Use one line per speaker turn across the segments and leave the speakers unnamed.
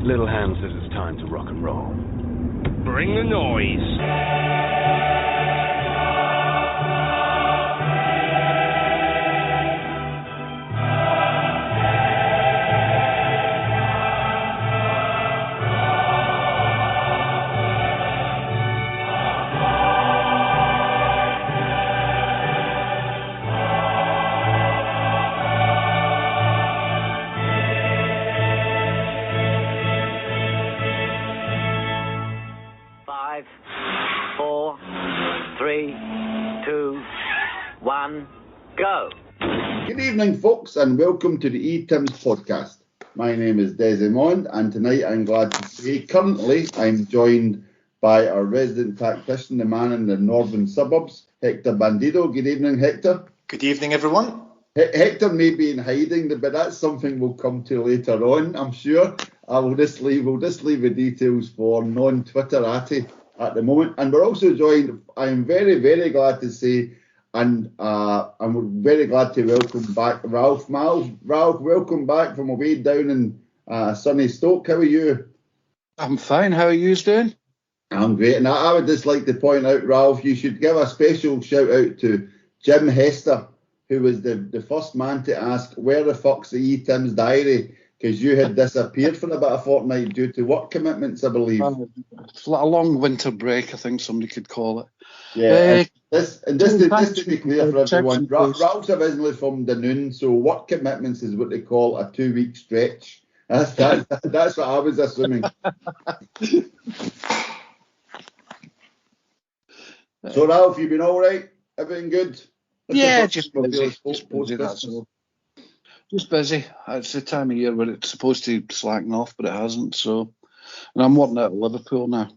Little Hand says it's time to rock and roll.
Bring the noise.
Good evening, folks, and welcome to the E-Tims podcast. My name is Desi, and tonight I'm glad to say currently I'm joined by our resident tactician, the man in the northern suburbs, Hector Bandido. Good evening, Hector.
Good evening, everyone.
Hector may be in hiding, but that's something we'll come to later on, I'm sure. We'll just leave the details for non-Twitter at the moment. And we're also joined, I'm very, very glad to say, and I'm very glad to welcome back Ralph Miles. Ralph, welcome back from away down in sunny Stoke. How are you?
I'm fine. How are you doing?
I'm great. And I would just like to point out, Ralph, you should give a special shout out to Jim Hester, who was the first man to ask, where the fuck's the E-Tims diary? Because you had disappeared for about a fortnight due to work commitments, I believe.
It's like a long winter break, I think somebody could call it.
Yeah, just to be clear for everyone, Ralph's originally from Dunoon, so work commitments is what they call a 2-week stretch. That's what I was assuming. So Ralph, you been all right? Everything good?
Yeah, just busy. Just busy. It's the time of year where it's supposed to slacken off, but it hasn't. So, and I'm working out of Liverpool now.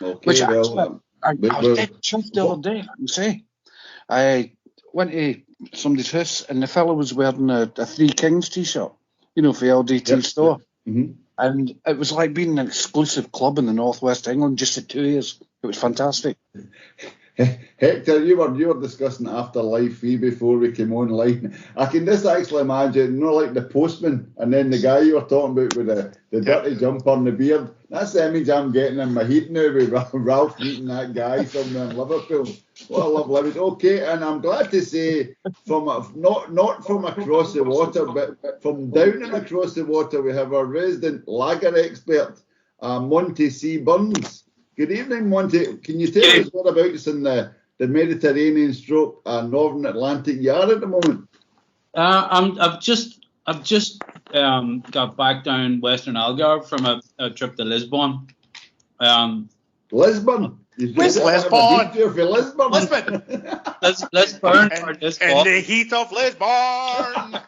Okay,
Which
well,
I was dead chuffed the other day, I can say. I went to somebody's house and the fellow was wearing a Three Kings t-shirt, for the LDT store.
Mm-hmm.
And it was like being an exclusive club in the northwest England just for 2 years. It was fantastic.
Hector, you were discussing afterlife before we came online. I can just actually imagine, like the postman and then the guy you were talking about with the dirty jumper and the beard. That's the image I'm getting in my head now with Ralph meeting that guy somewhere in Liverpool. What a lovely image. Okay, and I'm glad to say, not from across the water, but from down and across the water, we have our resident lager expert, Monty C. Burns. Good evening, Monty. Can you tell us what about us in the Mediterranean stroke Northern Atlantic you are at the moment?
I've just got back down Western Algarve from a trip to Lisbon.
Lisbon?
Where's Lisbon?
Lisbon.
Lisbon.
In the heat of Lisbon.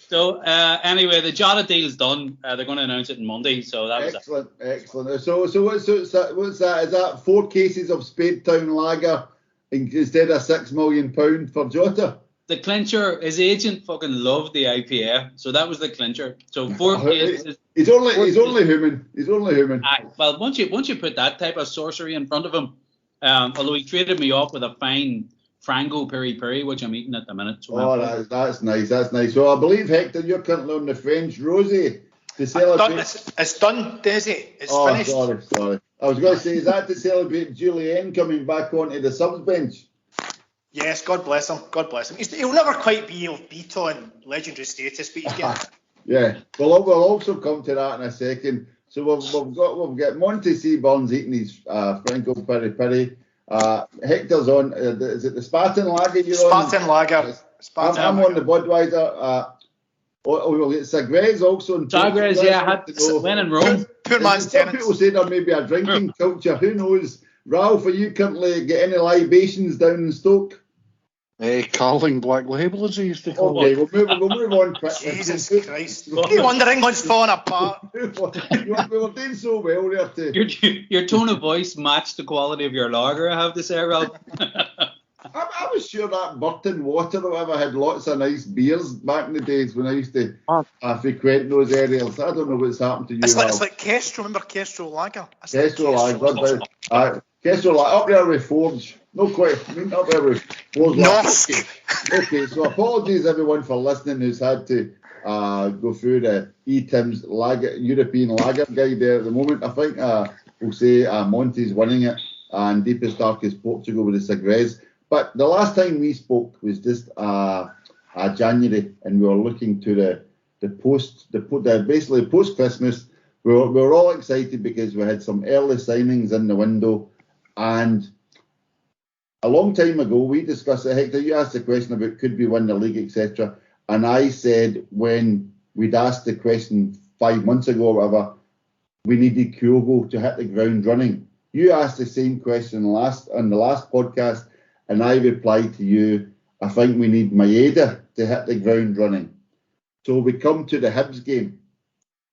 So anyway, the Jota deal's done. They're going to announce it on Monday. So that was
excellent. So what's that? Is that 4 cases of Spadetown lager instead of £6 million for Jota?
The clincher, his agent fucking loved the IPA, so that was the clincher. So 4 cases.
He's only human.
Well, once you put that type of sorcery in front of him, although he treated me up with a fine Frango Peri Peri, which I'm eating at the minute. So
that's nice. So I believe, Hector, you're currently on the French Rosé to celebrate.
It's done, Desi. It's finished.
Sorry. I was going to say, is that to celebrate Julien coming back onto the subs bench?
Yes, God bless him. He'll never quite be El Beto on legendary status, but he's getting it.
Yeah, we'll also come to that in a second. So we've got Monty C. Burns eating his Franco Peri Peri. Hector's on. Is it the Spartan Lager you're
Spartan
on?
Lager.
I'm on the Budweiser. Sagres also.
Sagres, yeah, I had when in Rome.
Poor man's
Some people say there may be a drinking culture. Who knows? Ralph, are you currently getting any libations down in Stoke?
Carling Black Label, as he used to call
it. Okay, we'll move on quickly.
Jesus Christ. No wonder England's falling apart.
We were doing so well there too.
Your tone of voice matched the quality of your lager, I have to say, Ralph.
I was sure that Burton Water or whatever had lots of nice beers back in the days when I used to frequent those areas. I don't know what's happened to you.
It's like Kestrel. Remember Kestrel Lager?
Kestrel Lager. Kestrel Lager. Up there with Forge. No question. Up there with Forge.
Norsk.
Okay, so apologies everyone for listening who's had to go through the Tim's European Lager guide there at the moment. I think we'll say Monty's winning it, and deepest, darkest Portugal with the Sagres. But the last time we spoke was just January, and we were looking to basically post Christmas. We were all excited because we had some early signings in the window, and a long time ago we discussed it. Hector, you asked the question about could we win the league, etc. And I said when we'd asked the question 5 months ago or whatever, we needed Kyogo to hit the ground running. You asked the same question on the last podcast, and I replied to you, I think we need Maeda to hit the ground running. So we come to the Hibs game.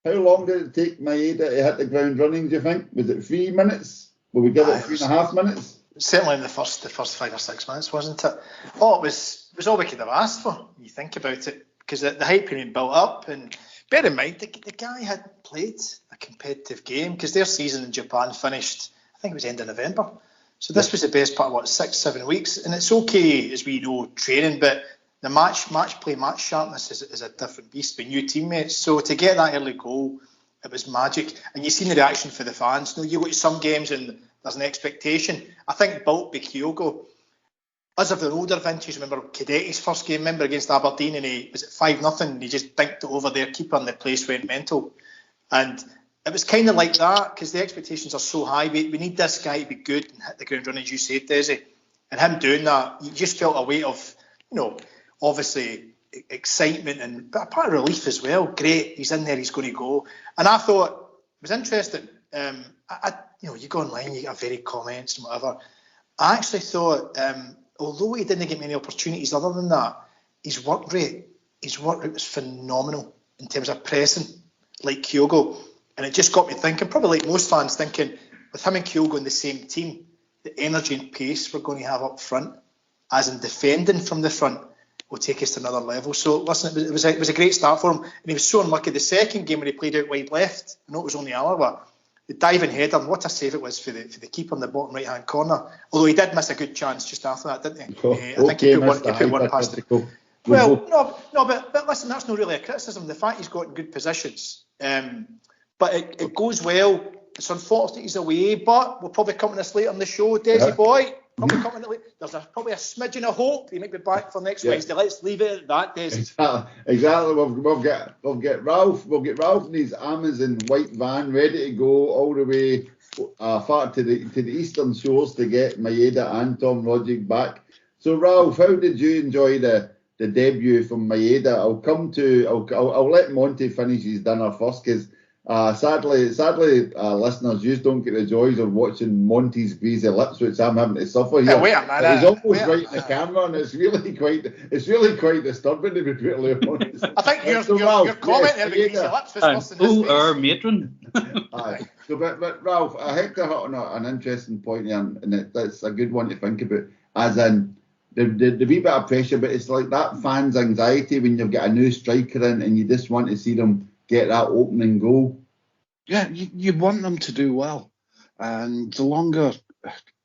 How long did it take Maeda to hit the ground running, do you think? Was it 3 minutes? Will we give it 3.5 minutes?
Certainly in the first 5 or 6 minutes, wasn't it? Oh, it was all we could have asked for, when you think about it, because the hype had been built up. And bear in mind, the guy hadn't played a competitive game because their season in Japan finished, I think it was end of November. So this was the best part of 6-7 weeks. And it's okay, as we know, training, but the match play, match sharpness is a different beast with new teammates. So to get that early goal, it was magic. And you've seen the reaction for the fans. You go to some games and there's an expectation. I think built by Kyogo. Us of the older vintage, remember Cadetti's first game, against Aberdeen, and he was at 5-0, and he just dinked it over their keeper and the place went mental. And it was kind of like that, because the expectations are so high. We need this guy to be good and hit the ground running, as you said, Desi. And him doing that, you just felt a weight of, obviously excitement and a part of relief as well. Great, he's in there, he's going to go. And I thought it was interesting. You go online, you get varied comments and whatever. I actually thought, although he didn't get many opportunities other than that, his work rate was phenomenal in terms of pressing, like Kyogo. And it just got me thinking, probably like most fans thinking, with him and Kyogo in the same team, the energy and pace we're going to have up front, as in defending from the front, will take us to another level. So listen, it was a great start for him, and he was so unlucky. The second game when he played out wide left, I know it was only Alloa, the diving header, what a save it was for the keeper in the bottom right hand corner. Although he did miss a good chance just after that, didn't he? I think he put one past it. Well, no, but listen, that's not really a criticism. The fact he's got in good positions, but it goes well. It's unfortunate he's away, but we'll probably come to this later in the show, Desi boy. Probably coming late. There's probably a smidgen of hope he might be back for next Wednesday. Let's leave it at that, Desi.
Exactly. We'll get Ralph. We'll get Ralph in his Amazon white van ready to go all the way far to the eastern shores to get Maeda and Tom Roderick back. So Ralph, how did you enjoy the debut from Maeda? I'll let Monty finish his dinner first, because sadly, listeners, you don't get the joys of watching Monty's greasy lips, which I'm having to suffer here.
Wait a minute.
He's almost right in the camera, and it's really quite disturbing, to be brutally honest.
I think your comment there about greasy lips was worse than his face.
Matron.
Aye. So, but Ralph, Hector hit on an interesting point here, and that's a good one to think about, as in the wee bit of pressure, but it's like that fan's anxiety when you've got a new striker in and you just want to see them get that opening goal.
Yeah, you want them to do well, and the longer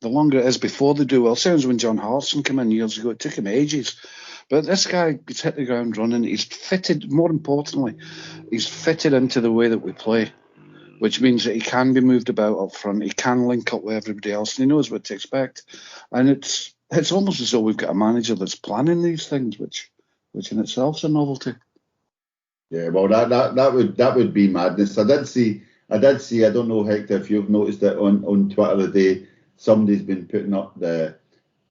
it is before they do well. Sounds when John Hartson came in years ago, it took him ages, but this guy gets hit the ground running. He's fitted. More importantly, he's fitted into the way that we play, which means that he can be moved about up front. He can link up with everybody else, and he knows what to expect. And it's almost as though we've got a manager that's planning these things, which in itself is a novelty.
Yeah, well, that would be madness. I did see. I don't know, Hector, if you've noticed it on Twitter today. Somebody's been putting up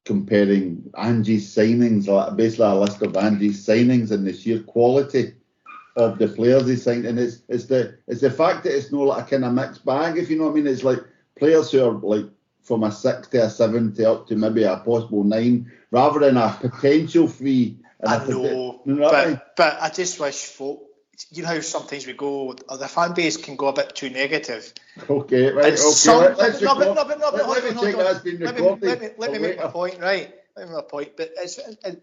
comparing Angie's signings, like basically a list of Angie's signings and the sheer quality of the players he signed. And it's the fact that it's not like a kind of mixed bag, if you know what I mean. It's like players who are like from a 6 to a 7 to up to maybe a possible 9, rather than a potential 3.
I know, but I just wish folk. You know how sometimes we go, the fan base can go a bit too negative.
Okay, right, okay. Let's record. Let
me make my point, right? Let me make my point.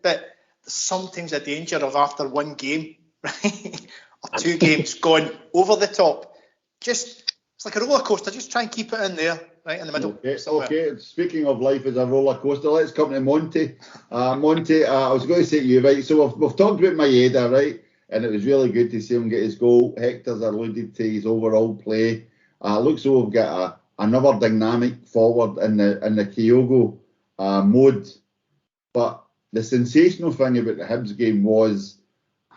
But sometimes a danger of after one game, right, or 2 games going over the top. Just it's like a roller coaster. Just try and keep it in there, right in the middle.
Okay. Speaking of life as a roller coaster, let's come to Monty. Monty, I was going to say to you, right? So we've talked about Maeda, right? and it was really good to see him get his goal. Hector's alluded to his overall play. Looks like we've got another dynamic forward in the Kyogo mode. But the sensational thing about the Hibs game was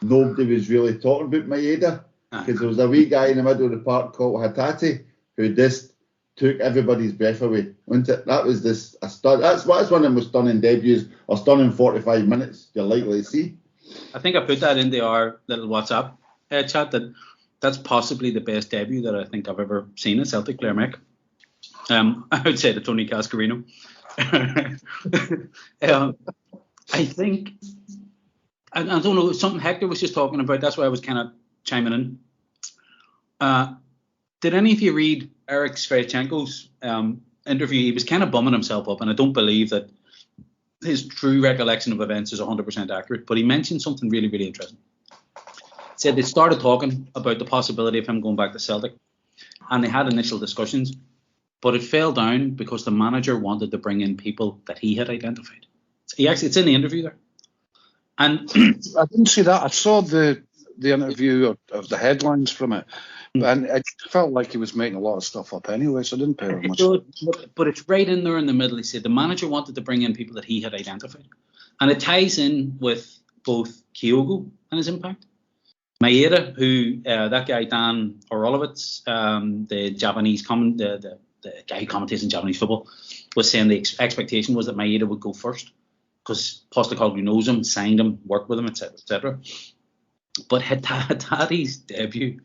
nobody was really talking about Maeda, because there was a wee guy in the middle of the park called Hatate who just took everybody's breath away, wasn't it? That was that's one of the most stunning debuts or stunning 45 minutes you're likely to see. I
think I put that into our little WhatsApp chat that's possibly the best debut that I think I've ever seen a Celtic player make. I would say to Tony Cascarino. I think, I don't know, something Hector was just talking about, that's why I was kind of chiming in. Did any of you read Eric Sviatchenko's interview? He was kind of bumming himself up, and I don't believe that his true recollection of events is 100% accurate, but he mentioned something really, really interesting. He said they started talking about the possibility of him going back to Celtic, and they had initial discussions, but it fell down because the manager wanted to bring in people that he had identified. It's in the interview there. And
I didn't see that. I saw the interview of the headlines from it, and it felt like he was making a lot of stuff up anyway, so I didn't pay him much.
But it's right in there in the middle. He said the manager wanted to bring in people that he had identified. And it ties in with both Kyogo and his impact. Maeda, who, that guy Dan Orlovitz, the Japanese the guy who commentates in Japanese football, was saying the expectation was that Maeda would go first because Postecoglou knows him, signed him, worked with him, etc., etc. But Hatate's debut,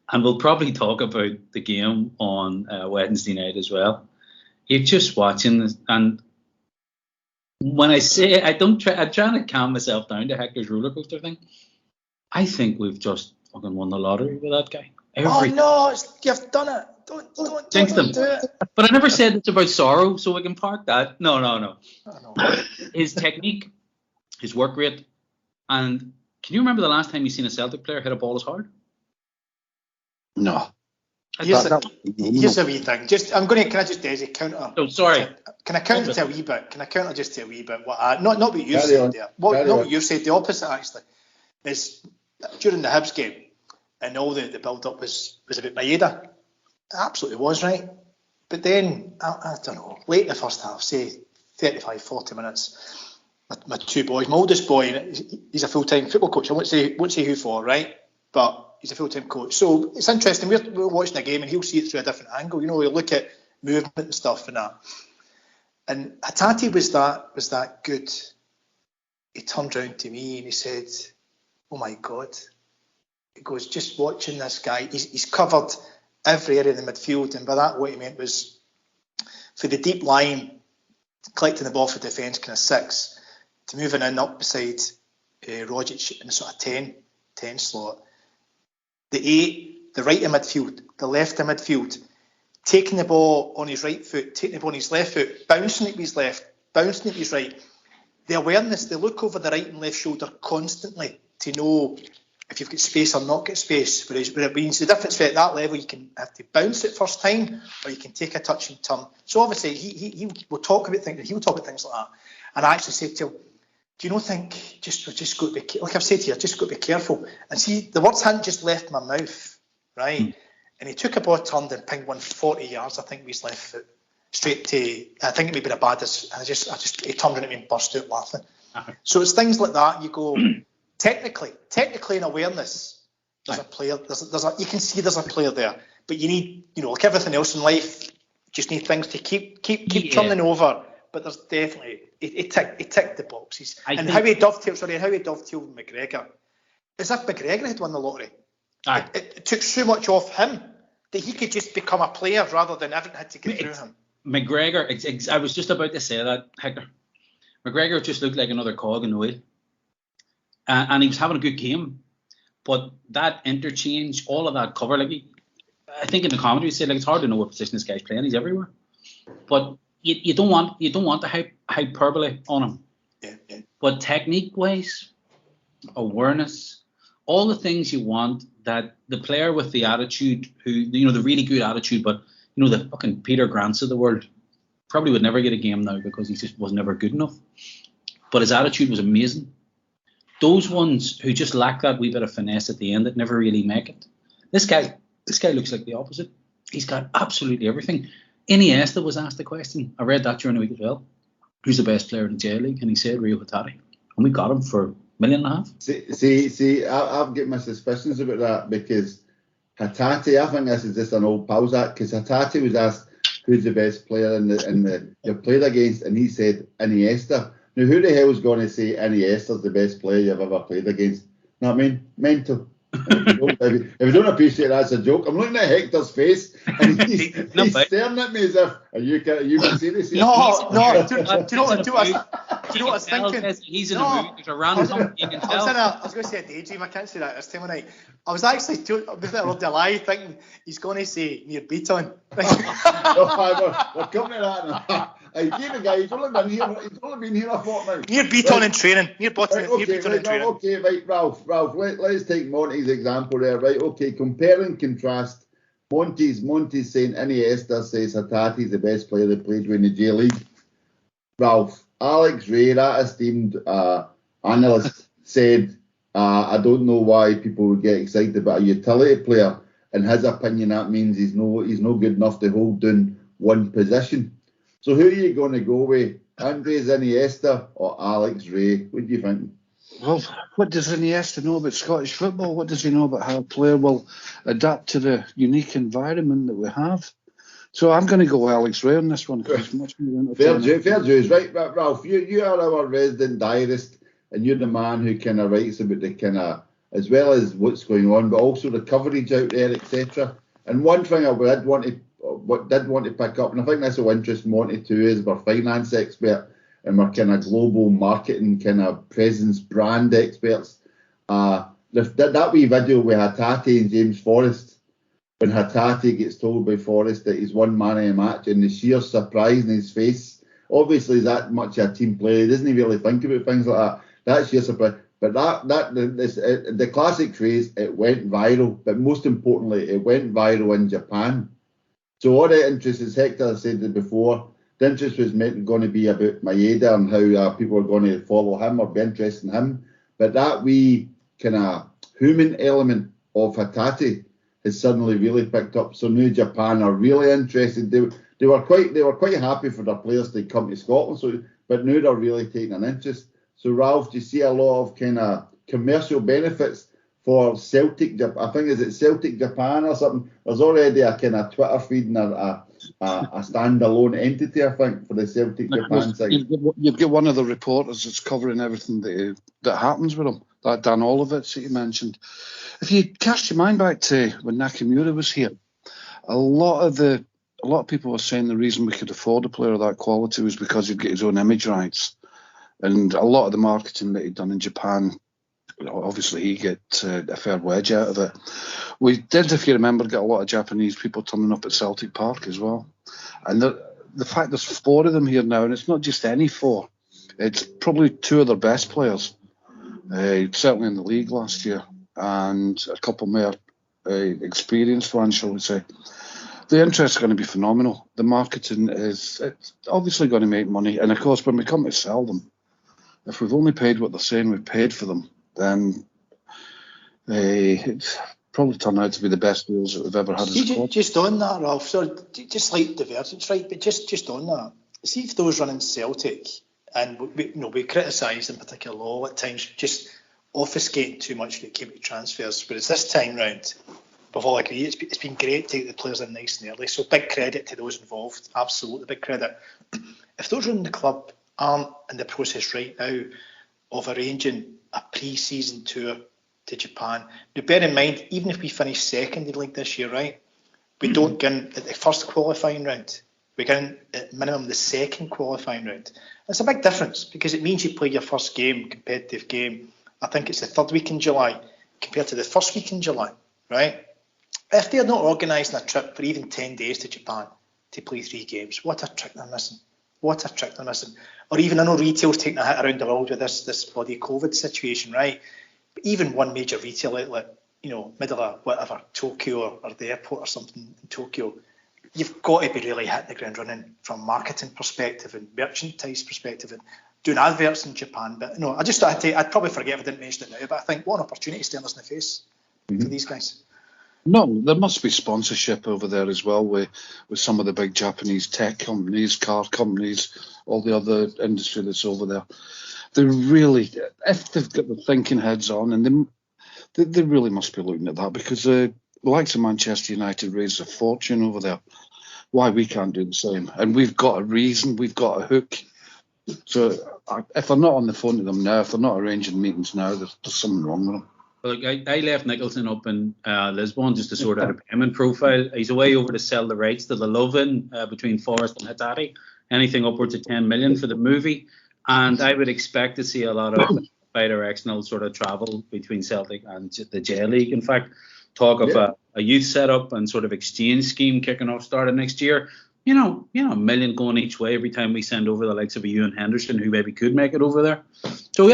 and we'll probably talk about the game on Wednesday night as well. You're just watching this, and when I say I'm trying to calm myself down to Hector's roller coaster thing. I think we've just fucking won the lottery with that guy.
You've done it. Don't
jinx them.
Do it.
But I never said it's about sorrow, so we can park that. No. His technique, his work rate, and can you remember the last time you seen a Celtic player hit a ball as hard?
No.
Here's a wee thing. Can I just Desi counter?
Oh, sorry.
Can I counter to a wee bit? Can I counter just to a wee bit? Not what you said there. What you said. The opposite actually is during the Hibs game, and all the build up was about Maeda. It absolutely was, right. But then I don't know. Late in the first half, say 35, 40 minutes. My two boys, my oldest boy, he's a full-time football coach. I won't say who for, right? But he's a full-time coach. So it's interesting. We're watching a game and he'll see it through a different angle. You know, he'll look at movement and stuff and that. And Hatate was that good. He turned around to me and he said, "Oh my God." He goes, "Just watching this guy. He's covered every area in the midfield." And by that, what he meant was for the deep line, collecting the ball for defence, kind of 6, to moving in up beside Rogic in the sort of 10 slot. The 8, the right in midfield, the left in midfield, taking the ball on his right foot, taking the ball on his left foot, bouncing it with his left, bouncing it with his right. The awareness, they look over the right and left shoulder constantly to know if you've got space or not got space. Whereas it means the difference at that level, you can have to bounce it first time, or you can take a touch and turn. So obviously he will talk about things. He'll talk about things like that. And I actually said to him, "Do you not think we've just got to be, like I've said to you, just got to be careful?" And see, the words hadn't just left my mouth, right? And he took a ball, turned and pinged 140 yards, I think, with his left foot, straight to, I think it may be a bad, and he turned around at me and burst out laughing. So it's things like that. You go, technically in awareness, there's a player. You can see there's a player there, but you need, like everything else in life, just need things to keep turning over. But there's definitely it ticked the boxes. How he dovetailed with McGregor, as if McGregor had won the lottery. It took so much off him that he could just become a player rather than everything had to get through him.
McGregor, I was just about to say that, Hector. McGregor just looked like another cog in the wheel. And he was having a good game. But that interchange, all of that cover, I think in the commentary, said it's hard to know what position this guy's playing. He's everywhere. But you don't want the hyperbole on him.
Yeah.
But technique-wise, awareness, all the things you want, that the player with the attitude, who, the really good attitude, but the fucking Peter Grants of the world probably would never get a game now because he just was never good enough. But his attitude was amazing. those ones who just lack that wee bit of finesse at the end that never really make it. This guy looks like the opposite. He's got absolutely everything. Iniesta was asked the question. I read that during the week as well. Who's the best player in the J League? And he said Rio Hattari. And we got him for $1.5 million.
See, I've got my suspicions about that because Hattati, I think this is just an old pals act, because Hattati was asked who's the best player in the you've played against, and he said Iniesta. Now, who the hell is going to say Iniesta's the best player you've ever played against? You know what I mean? Mental. If you don't appreciate that, it's a joke. I'm looking at Hector's face, and he's staring at me as if, are you being serious?
No. Do you know what I was thinking?
He's in a mood. There's a random. You can tell.
I was going to say a daydream. I can't say that this time of night. I was actually with a word of lie thinking he's going to say near Beaton.
We're coming to that now. Hey, the guy, he's only been here a fortnight.
Near Beaton in training. Near Beaton in training.
Okay, right, Ralph, let's take Monty's example there, right? Okay, compare and contrast. Monty's saying Iniesta says Hattati's the best player that played in the J League. Ralph, Alex Ray, that esteemed analyst, said, I don't know why people would get excited about a utility player. In his opinion, that means he's no good enough to hold down one position. So who are you going to go with? Andres Iniesta or Alex Ray? What do you think?
Well, what does Iniesta know about Scottish football? What does he know about how a player will adapt to the unique environment that we have? So I'm going to go with Alex Ray on this one because he's much more entertaining. Fair dues,
right, Ralph. You are our resident diarist, and you're the man who kind of writes about the kind of, as well as what's going on, but also the coverage out there, etc. And one thing I did want to pick up, and I think this will interest Monty too, is we're finance expert and we're kind of global marketing kind of presence brand experts. That wee video with Hattati and James Forrest, when Hattati gets told by Forrest that he's one man in a match, and the sheer surprise in his face. Obviously, he's that much a team player. He doesn't really think about things like that. That's sheer surprise. But the classic phrase, it went viral. But most importantly, it went viral in Japan. So all the interest, as Hector said it before, the interest was going to be about Maeda and how people are going to follow him or be interested in him. But that wee kind of human element of Hattati has suddenly really picked up. So now Japan are really interested. They were quite happy for their players to come to Scotland. But now they're really taking an interest. So Ralph, do you see a lot of kind of commercial benefits for Celtic? I think is it Celtic Japan or something? There's already a kind of Twitter feed and a standalone entity, I think, for the Celtic Japan side.
You've got one of the reporters that's covering everything that happens with him. That Dan Olivetz that you mentioned. If you cast your mind back to when Nakamura was here, a lot of people were saying the reason we could afford a player of that quality was because he'd get his own image rights. And a lot of the marketing that he'd done in Japan, obviously he get a fair wedge out of it. We did, if you remember, get a lot of Japanese people turning up at Celtic Park as well. And the fact there's 4 of them here now, and it's not just any 4. It's probably 2 of their best players, certainly in the league last year, and a couple more experienced ones, shall we say. The interest is going to be phenomenal. The marketing it's obviously going to make money. And of course, when we come to sell them, if we've only paid what they're saying we've paid for them, then it's probably turned out to be the best deals that we've ever had as a club.
Just on that, Ralph, so just like divergence, right? But just on that, see if those running Celtic, and we criticised in particular Law at times, just obfuscating too much when it came to transfers. Whereas this time round, we've all agreed it's been great to get the players in nice and early. So big credit to those involved, absolutely big credit. If those running the club aren't in the process right now of arranging a pre-season tour to Japan, now bear in mind, even if we finish second in the league this year, right, we don't get in at the first qualifying round. We get in at minimum the second qualifying round. It's a big difference because it means you play your first competitive game, I think it's the 3rd week in July compared to the 1st week in July, right? If they're not organising a trip for even 10 days to Japan to play 3 games, what a trick they're missing. Or even, I know retail's taking a hit around the world with this bloody COVID situation, right? But even one major retail outlet, middle of whatever, Tokyo or the airport or something in Tokyo, you've got to be really hitting the ground running from a marketing perspective and merchandise perspective and doing adverts in Japan. But no, I'd probably forget if I didn't mention it now. But I think what an opportunity staring us in the face for these guys.
No, there must be sponsorship over there as well with some of the big Japanese tech companies, car companies, all the other industry that's over there. They really, if they've got the thinking heads on, and they really must be looking at that, because the likes of Manchester United raised a fortune over there. Why we can't do the same? And we've got a reason, we've got a hook. So if I'm not on the phone to them now, if they're not arranging meetings now, there's something wrong with them.
Look, I left Nicholson up in Lisbon just to sort out a payment profile. He's away over to sell the rights to the love-in between Forest and Hattari, anything upwards of 10 million for the movie. And I would expect to see a lot of bi-directional sort of travel between Celtic and the J League. In fact, talk of a youth setup and sort of exchange scheme kicking off starting next year. You know, $1 million going each way every time we send over the likes of a Ewan Henderson, who maybe could make it over there. So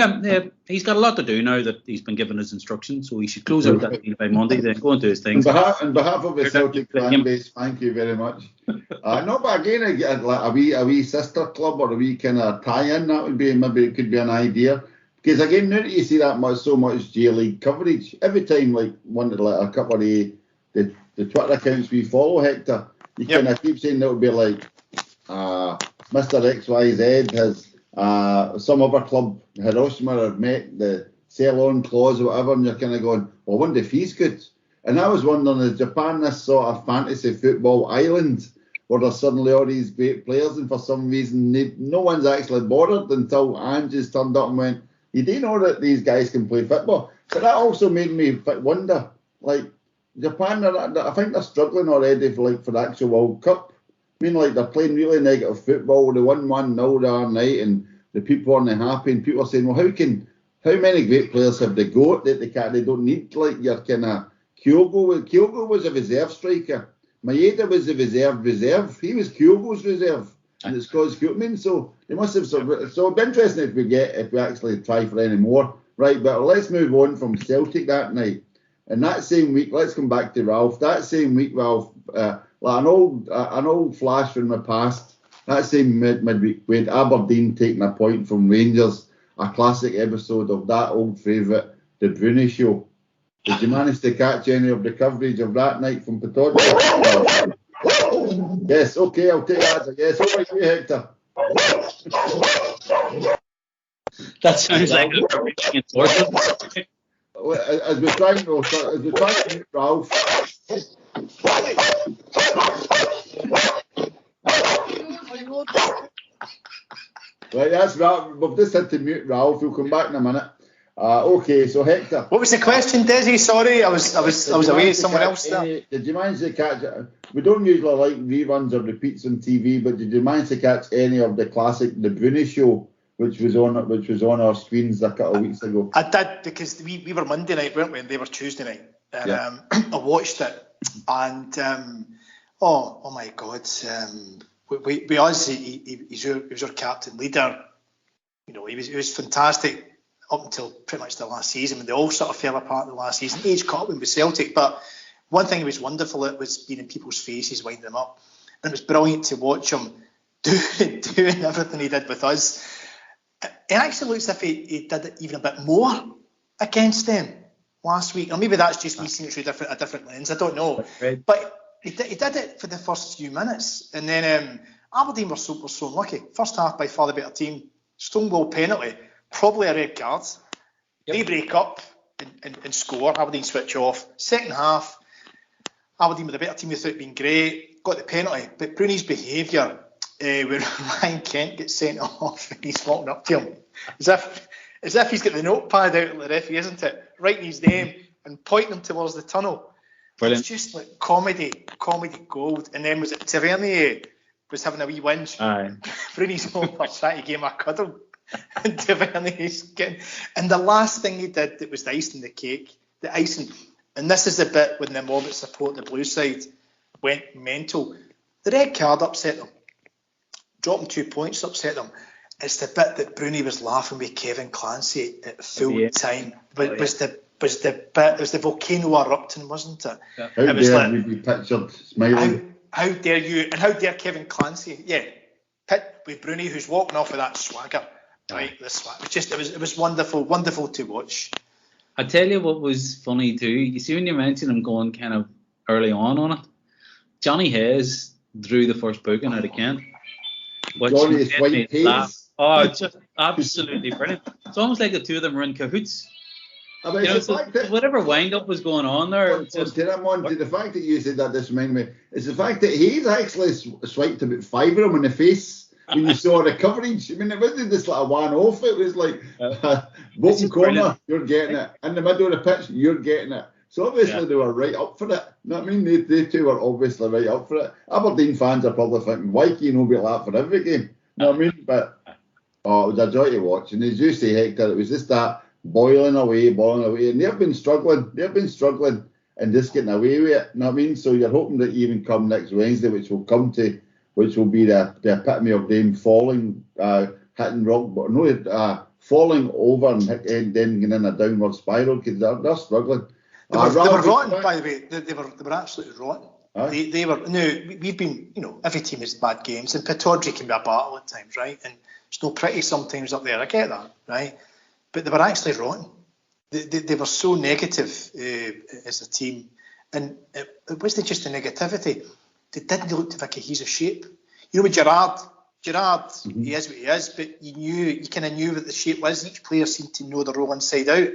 he's got a lot to do now that he's been given his instructions. So he should close out that deal by Monday, then go and do his thing.
On behalf of the Celtic fan base, thank you very much. No, but again, like a wee sister club or a wee kind of tie-in, that would be, maybe it could be an idea. Because again, now that you see so much J League coverage, every time like a couple of the Twitter accounts we follow, Hector, you kind of keep saying that would be like Mr. XYZ has some other club, Hiroshima, have met the sell-on clause or whatever, and you're kind of going, well, I wonder if he's good. And I was wondering, is Japan this sort of fantasy football island where there's suddenly all these great players, and for some reason no one's actually bothered until Ange's turned up and went, you do know that these guys can play football? But that also made me wonder, like, Japan, I think they're struggling already for the actual World Cup. I mean, like, they're playing really negative football. They won 1-0 the other night, and the people aren't happy. And people are saying, well, how many great players have they got that they don't need, like, your kind of Kyogo? Kyogo was a reserve striker. Maeda was the reserve. He was Kyogo's reserve. And it's because, I mean, so they must have. So it'd be interesting if we actually try for any more. Right, but let's move on from Celtic that night. And that same week, let's come back to Ralph. That same week, Ralph, like an old flash from the past. That same midweek, we had Aberdeen taking a point from Rangers. A classic episode of that old favourite, the Bruni Show. Did you manage to catch any of the coverage of that night from Pataudry? Yes, okay, I'll take that as a yes. What about you, Hector?
That sounds like a endorsement.
As we're trying to meet Ralph. Right, that's Ralph. We've just had to mute Ralph. We'll come back in a minute. Okay, so Hector.
What was the question, Desi? Sorry, I was away. Someone else there.
Did you manage to catch? We don't usually like reruns or repeats on TV, but did you manage to catch any of the classic The Bruni Show, which was on our screens a couple of weeks ago?
I did, because we were Monday night, weren't we? And they were Tuesday night. And I watched it, and oh my God, we us, he was our captain leader. You know, he was fantastic up until pretty much the last season, when they all sort of fell apart in the last season. Age caught up with Celtic, but one thing that was wonderful, it was being in people's faces, winding them up, and it was brilliant to watch him doing everything he did with us. It actually looks as if he did it even a bit more against them last week, or maybe that's just me seeing it through a different lens. I don't know, but he did it for the first few minutes, and then Aberdeen were so unlucky. First half, by far the better team. Stonewall penalty, probably a red card. Yep. They break up and score. Aberdeen switch off. Second half, Aberdeen with a better team without it being great. Got the penalty, but Bruni's behaviour when Ryan Kent gets sent off and he's walking up to him as if he's got the notepad out at the referee, isn't it? Writing his name and pointing him towards the tunnel. Brilliant. It's just like comedy gold. And then was it Tavernier was having a wee whinge? Aye. Bruni's over trying to give him a cuddle. And Tavernier's getting. And the last thing he did that was the icing the cake, the icing. And this is the bit when the mob that support the blue side went mental. The red card upset them. Dropping 2 points upset them. It's the bit that Bruni was laughing with Kevin Clancy at full time. But was the volcano erupting, wasn't it? Yeah.
How it was dare you be pictured smiling?
How dare you, and how dare Kevin Clancy? Yeah, pit with Bruni, who's walking off with that swagger. right? This one, it was wonderful to watch.
I tell you what was funny too. You see when you mentioned him going kind of early on it, Johnny Hayes drew the first booking out of Kent.
Johnny's white Hayes.
Oh, it's just absolutely brilliant. It's almost like the two of them were in cahoots.
I mean,
whatever wind-up was going on there.
The fact that you said that just reminded me, is the fact that he's actually swiped about 5 of them in the face when you saw the coverage. I mean, it wasn't just like a one-off. It was like, bottom corner, brilliant. You're getting it. In the middle of the pitch, you're getting it. So obviously they were right up for it. You know what I mean? They two were obviously right up for it. Aberdeen fans are probably thinking, why can you not be like that for every game? You know what I mean? But, it was a joy to watch. And as you say, Hector, it was just that boiling away, and they've been struggling and just getting away with it, you know what I mean? So you're hoping that even come next Wednesday, which will be the epitome of them falling, hitting rock bottom, falling over and then getting in a downward spiral because they're struggling.
They were rotten, by the way. They were absolutely rotten. They were. No, we've been. Every team has bad games, and Pittodrie can be a battle at times, right? And it's no pretty sometimes up there. I get that, right? But they were actually rotten. They were so negative as a team, and it wasn't just the negativity. They didn't look to have a cohesive shape. With Gerrard, he is what he is, but you kind of knew what the shape was. Each player seemed to know the role inside out.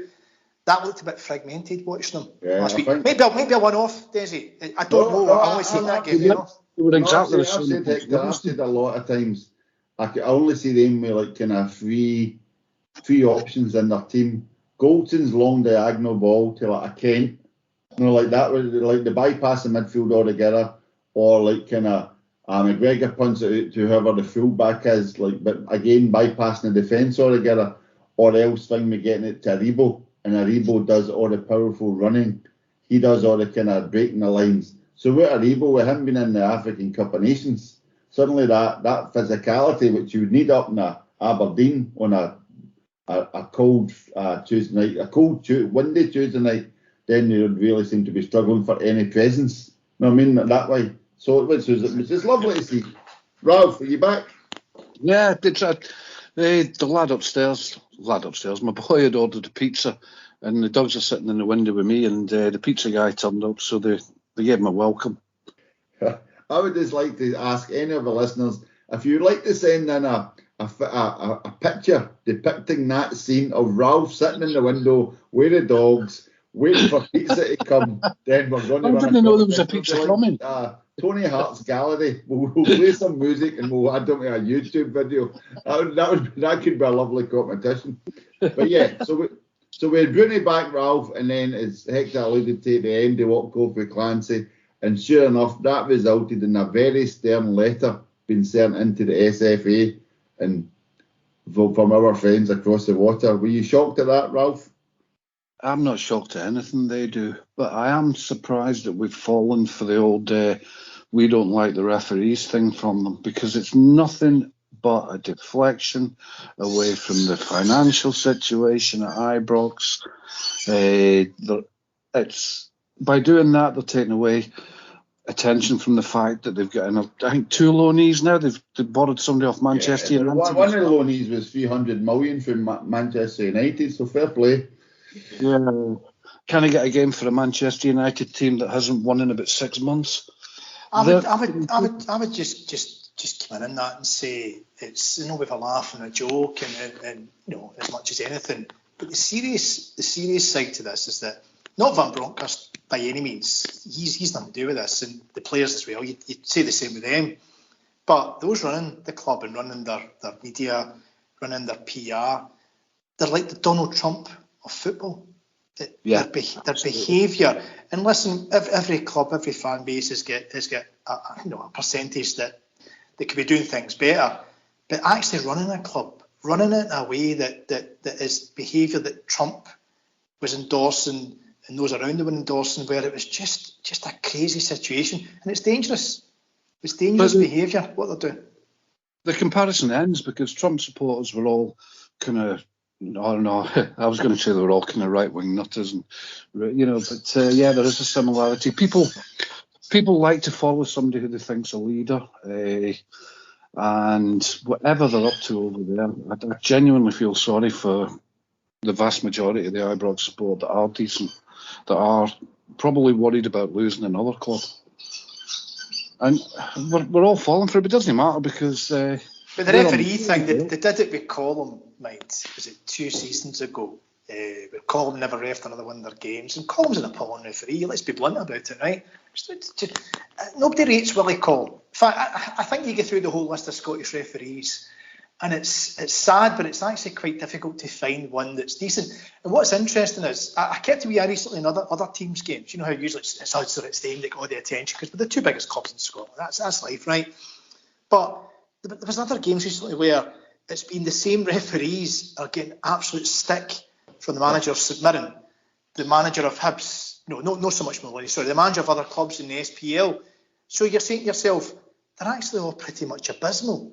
That looked a bit fragmented watching them last week. Maybe a one-off, Desi. I don't know. I only seen that game.
Exactly I've said a lot of times. I only see them with like kind of three options in their team. Goldson's long diagonal ball to like a Kent, like that, like the bypassing midfield altogether, or like kind of McGregor punts it out to whoever the fullback is, but again bypassing the defence altogether, or else me getting it to Aribo, and Aribo does all the powerful running. He does all the kind of breaking the lines. So with Aribo, with him being in the African Cup of Nations, suddenly that physicality which you would need up in Aberdeen on a cold Tuesday night, windy Tuesday night, then you would really seem to be struggling for any presence. You know what I mean? That way. So it was just lovely to see. Ralph, are you back?
Yeah, the lad upstairs, my boy had ordered a pizza, and the dogs are sitting in the window with me, and the pizza guy turned up, so they gave him a welcome.
I would just like to ask any of the listeners, if you'd like to send in a picture depicting that scene of Ralph sitting in the window with the dogs, waiting for pizza to come, then we're going to
I didn't know there was a pizza coming.
Tony Hart's Gallery. We'll play some music and we'll add them to a YouTube video. That could be a lovely competition. But yeah, so we're bringing back Ralph, and then as Hector alluded to, the end of what go for Clancy, and sure enough, that resulted in a very stern letter being sent into the SFA and from our friends across the water. Were you shocked at that, Ralph?
I'm not shocked at anything they do, but I am surprised that we've fallen for the old we don't like the referees thing from them, because it's nothing but a deflection away from the financial situation at Ibrox. It's by doing that, they're taking away attention from the fact that they've got, I think, 2 loanees now. They've borrowed somebody off Manchester United.
One of the loanees was 300 million from Manchester United, so fair play.
Yeah. Can I get a game for a Manchester United team that hasn't won in about 6 months?
I would just come in that and say it's with a laugh and a joke and as much as anything. But the serious side to this is that not Van Bronckhorst by any means. He's nothing to do with this, and the players as well. You'd say the same with them. But those running the club and running their media, running their PR, they're like the Donald Trump of football. Their behaviour, and listen, every club, every fan base has got a percentage that they could be doing things better, but actually running a club, running it in a way that is behaviour that Trump was endorsing and those around him were endorsing, where it was just a crazy situation, and it's dangerous. It's dangerous behaviour what they're doing.
The comparison ends because Trump supporters were all kind of, I don't know, I was going to say they were all kind of right-wing nutters, and but there is a similarity. People like to follow somebody who they think's a leader. And whatever they're up to over there, I genuinely feel sorry for the vast majority of the Ibrox support that are decent, that are probably worried about losing another club. And we're all falling for it, but it doesn't matter because...
but the referee thing, they did it with Colum, mate, was it 2 seasons ago? Where Colum never refed another one of their games. And Colum's an appalling referee, let's be blunt about it, right? Nobody rates Willie Colum. In fact, I think you get through the whole list of Scottish referees, and it's sad, but it's actually quite difficult to find one that's decent. And what's interesting is, I kept a wee eye recently in other teams' games. You know how usually it's Huddersfield, it's them that got all the attention because we're the 2 biggest clubs in Scotland. That's life, right? But there was other games recently where it's been the same referees are getting absolute stick from the manager of St Mirren, the manager of Hibs, not so much Maloney, sorry, the manager of other clubs in the SPL. So you're saying to yourself, they're actually all pretty much abysmal.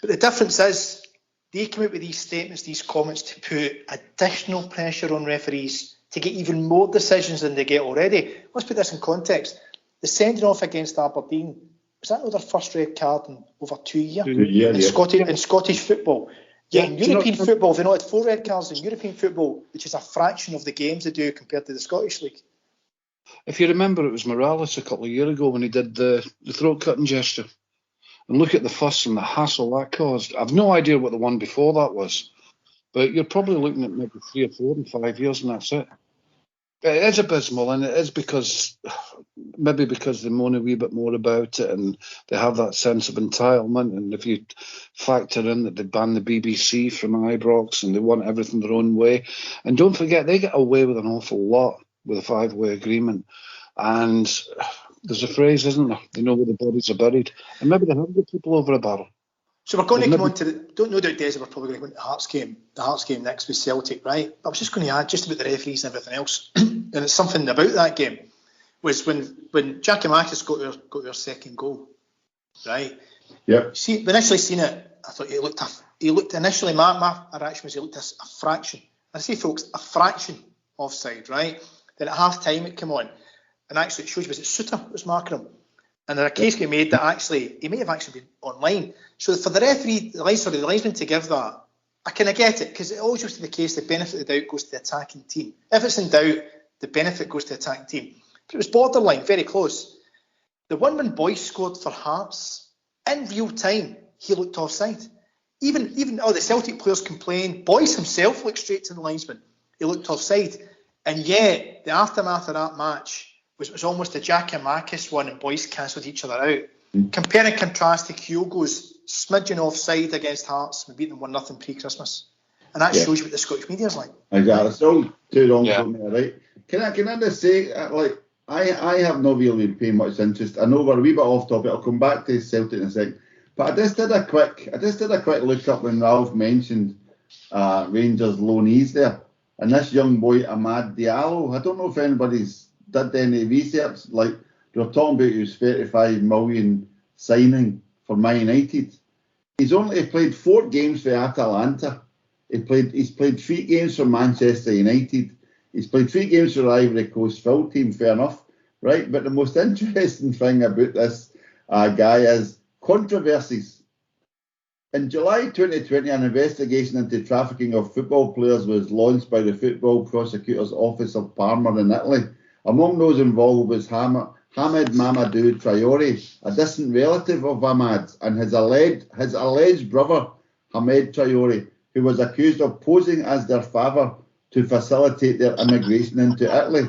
But the difference is, they come out with these statements, these comments to put additional pressure on referees to get even more decisions than they get already. Let's put this in context. The sending off against Aberdeen, was that not their first red card in over 2 years? In Scottish football. Yeah, in European football, they've not had 4 red cards in European football, which is a fraction of the games they do compared to the Scottish League.
If you remember, it was Morales a couple of years ago when he did the throat-cutting gesture. And look at the fuss and the hassle that caused. I've no idea what the one before that was, but you're probably looking at maybe 3 or 4 and 5 years, and that's it. It is abysmal, and it is because they moan a wee bit more about it, and they have that sense of entitlement. And if you factor in that they banned the BBC from Ibrox and they want everything their own way, and don't forget they get away with an awful lot with a 5-way agreement. And there's a phrase, isn't there? They know where the bodies are buried, and maybe they have got people over a barrel.
So we're going to come on to don't know doubt, Desi, we're probably going to go into the Hearts game next with Celtic, right? But I was just going to add just about the referees and everything else, and it's something about that game was when Giakoumakis got their second goal, right?
Yeah.
See, when I initially seen it, I thought he looked initially. My reaction was he looked a fraction. I say, folks, a fraction offside, right? Then at half time it came on, and actually it shows you was it Suter that was marking him. And there's a case we made that actually he may have actually been online. So for the referee, the linesman to give that, I kind of get it because it always used to be the case the benefit of the doubt goes to the attacking team. If it's in doubt, the benefit goes to the attacking team. But it was borderline, very close. The one when Boyce scored for Hearts, in real time, he looked offside. Even the Celtic players complained. Boyce himself looked straight to the linesman. He looked offside. And yet, the aftermath of that match was almost a Giakoumakis one, and Boyce cancelled each other out. Compare and contrast to Kyogo's smidgen offside against Hearts, we beat them 1-0 pre-Christmas. And that shows you what the Scottish media's like.
Exactly. It's all too wrong for me, right? Can I just say, I have not really been paying much interest. I know we're a wee bit off topic. I'll come back to Celtic in a second. But I just did a quick look up when Ralph mentioned Rangers loanees there. And this young boy, Amad Diallo, I don't know if anybody's did any research. Like, they were talking about his 35 million signing for Man United. He's only played 4 games for Atalanta. He's played 3 games for Manchester United. He's played 3 games for the Ivory Coast full team, fair enough, right? But the most interesting thing about this guy is controversies. In July 2020, an investigation into trafficking of football players was launched by the Football Prosecutor's Office of Parma in Italy. Among those involved was Hamid Mamadou Traore, a distant relative of Ahmad's, and his alleged brother, Hamed Traore, who was accused of posing as their father to facilitate their immigration into Italy.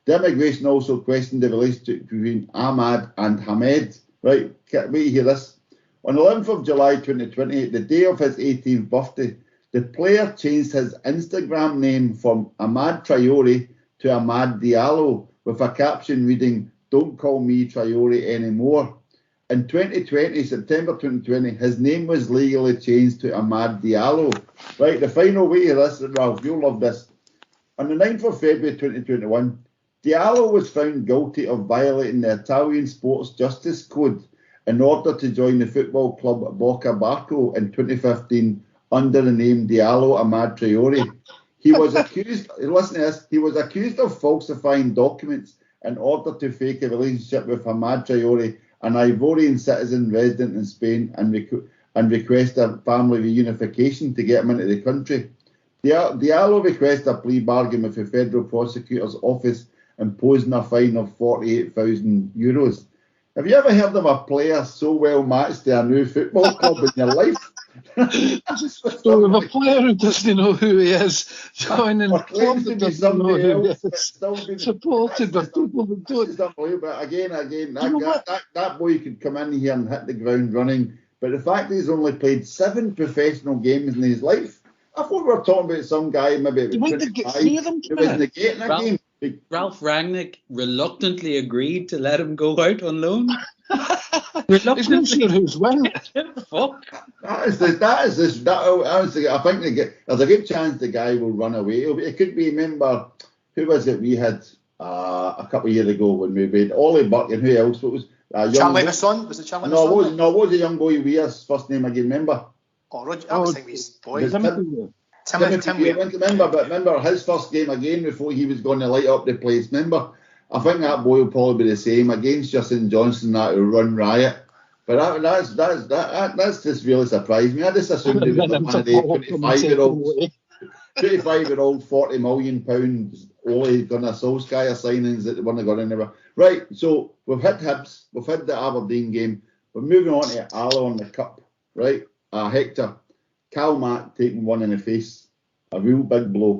The immigration also questioned the relationship between Ahmad and Hamed. Right, wait to hear this. On the 11th of July 2020, the day of his 18th birthday, the player changed his Instagram name from Ahmad Traore to Amad Diallo with a caption reading, "Don't call me Traore anymore." In September 2020, his name was legally changed to Amad Diallo. Right, the final way of this, Ralph, you'll love this. On the 9th of February 2021, Diallo was found guilty of violating the Italian Sports Justice Code in order to join the football club Boca Barco in 2015 under the name Diallo Amad Traore. He was accused, listen to this, he was accused of falsifying documents in order to fake a relationship with Amad Traore, an Ivorian citizen resident in Spain, and and request a family reunification to get him into the country. Diallo requested a plea bargain with the Federal Prosecutor's Office, imposing a fine of €48,000. Have you ever heard of a player so well matched to a new football club in your life?
So if a player who doesn't know who he is joining a club that doesn't know who he is, supported by people that don't.
It's unbelievable. Again, that boy could come in here and hit the ground running. But the fact he's only played 7 professional games in his life, I thought we were talking about some guy maybe about 25 who was negating a game.
Ralph Rangnick reluctantly agreed to let him go out on loan.
He's not sure who's winning.
Fuck.
Honestly, I think there's a good chance the guy will run away. It could be, remember, who was it we had a couple of years ago when we made Ollie Burke and who else? What was
Charlie Masson? Was it Charlie Masson?
What was the young boy Weir's first name again? Remember?
Oh, Roger. I was thinking his boy.
Tim Weir. Remember his first game again before he was going to light up the place. Remember, I think that boy will probably be the same against Justin Johnson. That will run riot. But that's just really surprised me. I just assumed he was one of the 25-year-old, £40 million Ole Gunnar Solskjaer signings that wouldn't have gone anywhere. Right, so we've hit Hibs, we've had the Aberdeen game. We're moving on to Alloa in the Cup, right? Hector. Cal Mack taking one in the face, a real big blow.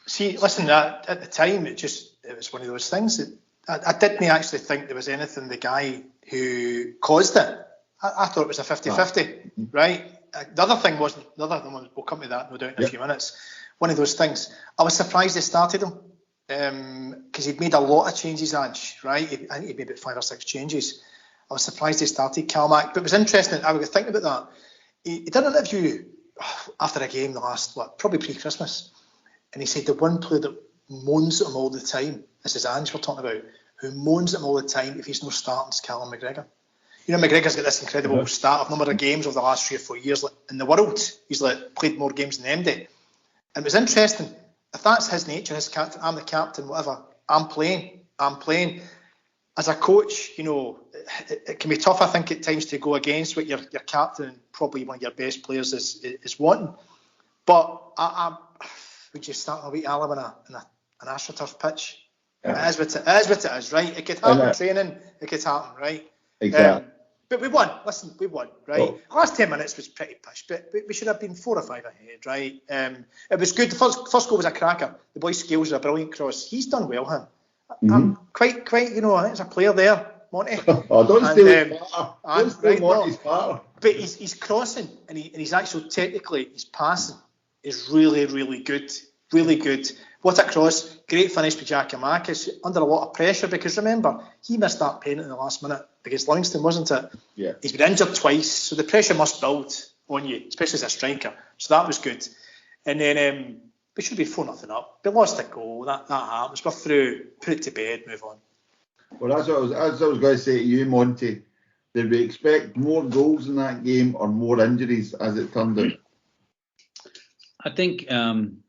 See, listen, at the time, it was one of those things that I didn't actually think there was anything the guy who caused it. I thought it was a 50-50, right? The other thing wasn't, we'll come to that no doubt in a few minutes. One of those things, I was surprised they started him because he'd made a lot of changes, Ange, right? I think he'd made about 5 or 6 changes. I was surprised they started Cal Mack, but it was interesting. I was thinking about that. He did an interview after a game probably pre-Christmas, and he said the one player that moans at him all the time, this is Ange we're talking about, who moans at him all the time if he's no starting is Callum McGregor. You know, McGregor's got this incredible start of number of games over the last 3 or 4 years in the world. He's played more games than MD. And it was interesting. If that's his nature, his captain, I'm the captain, whatever, I'm playing. As a coach, you know, it can be tough, I think, at times to go against what your captain and probably one of your best players is wanting. But would you start a week Alloa in an AstroTurf pitch? Yeah. It is what it is, right? It could happen in training, it could happen, right?
Exactly.
But we won. Listen, we won, right? Oh. The last 10 minutes was pretty pish, but we should have been 4 or 5 ahead, right? It was good. The first goal was a cracker. The boy Scales was a brilliant cross. He's done well, him. I'm quite, you know, I think there's a player there, Monty.
Don't steal his partner. Don't steal Monty's partner.
But he's crossing, and he's actually technically, his passing is really, really good. Really good. What a cross. Great finish by Giakoumakis. Under a lot of pressure, because remember, he missed that penalty in the last minute against Livingston, wasn't it?
Yeah. He's
been injured twice, so the pressure must build on you, especially as a striker. So that was good. And then we should be 4-0 up. We lost a goal. That happens. We're through. Put it to bed. Move on.
Well, that's what I was going to say to you, Monty. Did we expect more goals in that game or more injuries as it turned out?
I think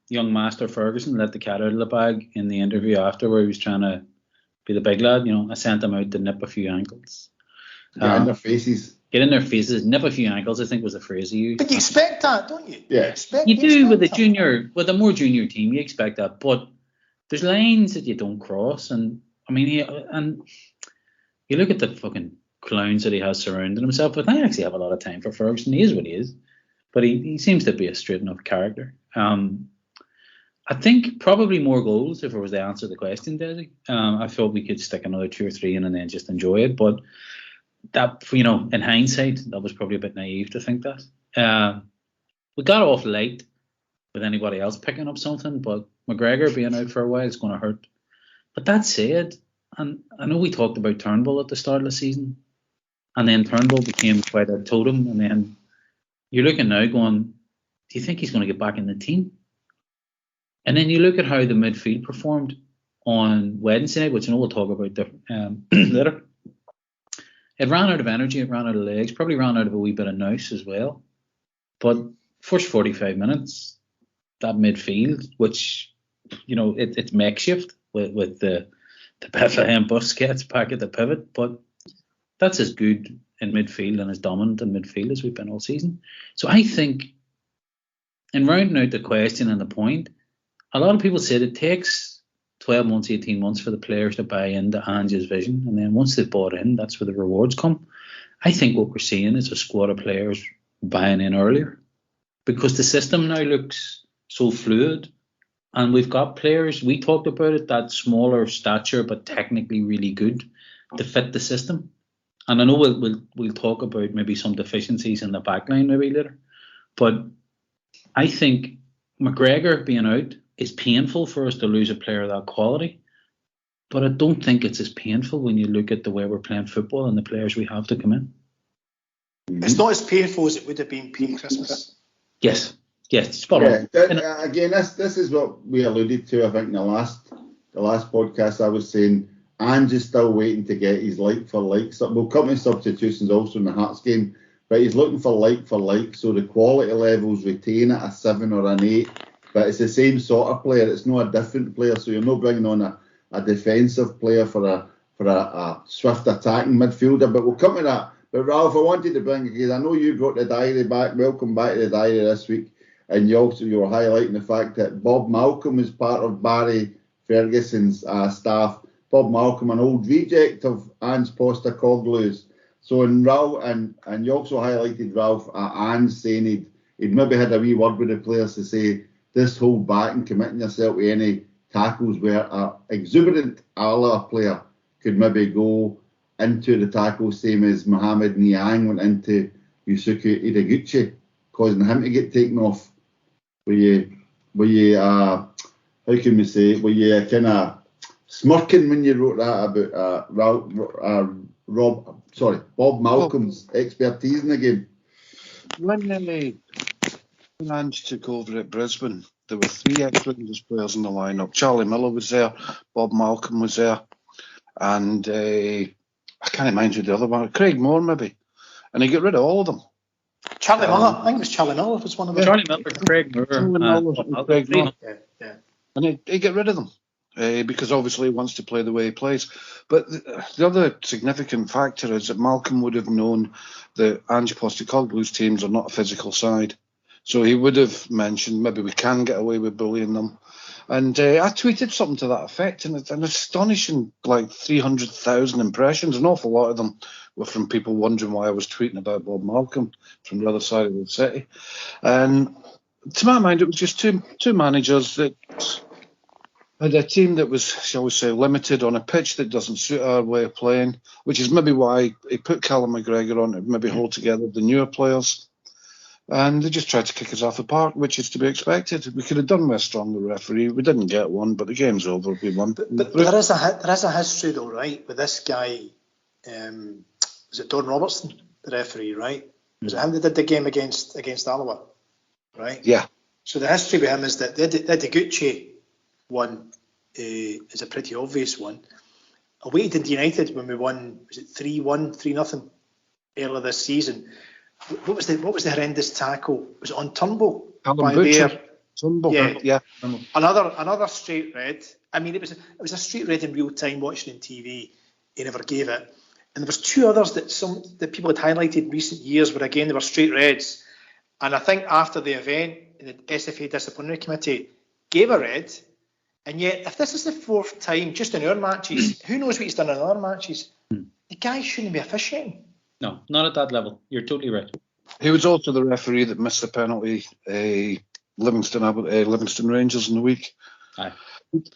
young Master Ferguson let the cat out of the bag in the interview after, where he was trying to be the big lad. You know, I sent him out to nip a few ankles.
Get in their faces.
Get in their faces, nip a few ankles, I think was the phrase he used.
But you expect that, don't you?
Yeah.
You do with a more junior team, you expect that. But there's lines that you don't cross. And I mean, you look at the fucking clowns that he has surrounding himself. But I actually have a lot of time for Ferguson. He is what he is. But he seems to be a straight enough character. I think probably more goals if it was the answer to the question, Desi. I thought we could stick another 2 or 3 in and then just enjoy it. But that, you know, in hindsight, that was probably a bit naive to think that. We got off late with anybody else picking up something, but McGregor being out for a while is going to hurt. But that said, and I know we talked about Turnbull at the start of the season, and then Turnbull became quite a totem, and then you're looking now going, do you think he's going to get back in the team? And then you look at how the midfield performed on Wednesday night, which I know we'll talk about later. It ran out of energy, it ran out of legs, probably ran out of a wee bit of nous as well. But first 45 minutes, that midfield, which, you know, it's makeshift with the Bethlehem Busquets back at the pivot, but That's as good in midfield and as dominant in midfield as we've been all season. So I think, in rounding out the question and the point, a lot of people said it takes 12 months, 18 months for the players to buy into Ange's vision. And then once they've bought in, that's where the rewards come. I think what we're seeing is a squad of players buying in earlier because the system now looks so fluid. And we've got players, we talked about it, that smaller stature but technically really good to fit the system. And I know we'll talk about maybe some deficiencies in the backline maybe later. But I think McGregor being out is painful for us to lose a player of that quality. But I don't think it's as painful when you look at the way we're playing football and the players we have to come in.
It's not as painful as it would have been pre-Christmas.
Yes, spot on.
Again, this is what we alluded to, I think, in the last podcast. I was saying Ange is still waiting to get his like for like. So we'll come to substitutions also in the Hearts game, but he's looking for like, so the quality levels retain at a 7 or an 8, but it's the same sort of player. It's not a different player, so you're not bringing on a defensive player for a swift attacking midfielder. But we'll come to that. But Ralph, I wanted to bring, because I know you brought the diary back. Welcome back to the diary this week. And you were highlighting the fact that Bob Malcolm is part of Barry Ferguson's staff. Bob Malcolm, an old reject of Ange Postecoglou's. So and you also highlighted Ralph Ange saying he'd maybe had a wee word with the players to say, this hold back and committing yourself to any tackles where an exuberant Alloa player could maybe go into the tackle, same as Mohamed Niang went into Yusuke Ideguchi, causing him to get taken off. Were you how can we say, were you kind of smirking when you wrote that about Bob Malcolm's expertise in the game?
When Ange took over at Brisbane, there were 3 ex-Rangers players in the lineup. Charlie Miller was there, Bob Malcolm was there, and I can't mind who the other one, Craig Moore maybe, and he got rid of all of them.
Charlie Miller, I think it was Charlie Miller was one of them.
Charlie Miller, Craig Moore,
Craig Moore.
Yeah.
And he got rid of them because obviously he wants to play the way he plays. But the other significant factor is that Malcolm would have known that Ange Postecoglou's teams are not a physical side. So he would have mentioned maybe we can get away with bullying them. And I tweeted something to that effect, and it's an astonishing 300,000 impressions. An awful lot of them were from people wondering why I was tweeting about Bob Malcolm from the other side of the city. And to my mind, it was just two managers that had a team that was, shall we say, limited on a pitch that doesn't suit our way of playing, which is maybe why he put Callum McGregor on to maybe hold together the newer players. And they just tried to kick us off the park, which is to be expected. We could have done with a stronger referee. We didn't get one, but the game's over. We won.
But there is a history, though, right, with this guy. Was it Don Robertson, the referee, right? Was it him that did the game against Alloa, right?
Yeah.
So the history with him is that the Ideguchi one is a pretty obvious one. Away to Dundee United when we won, was it 3-1, 3-0 earlier this season? What was the horrendous tackle? Was it on Turnbull?
Turnbull, yeah.
Another straight red. I mean, it was a straight red in real time watching on TV. He never gave it. And there was 2 others that people had highlighted in recent years where again they were straight reds. And I think after the event, the SFA disciplinary committee gave a red. And yet, if this is the 4th time just in our matches, who knows what he's done in other matches? The guy shouldn't be officiating.
No, not at that level. You're totally right.
He was also the referee that missed the penalty, Livingston Rangers in the week.
Aye.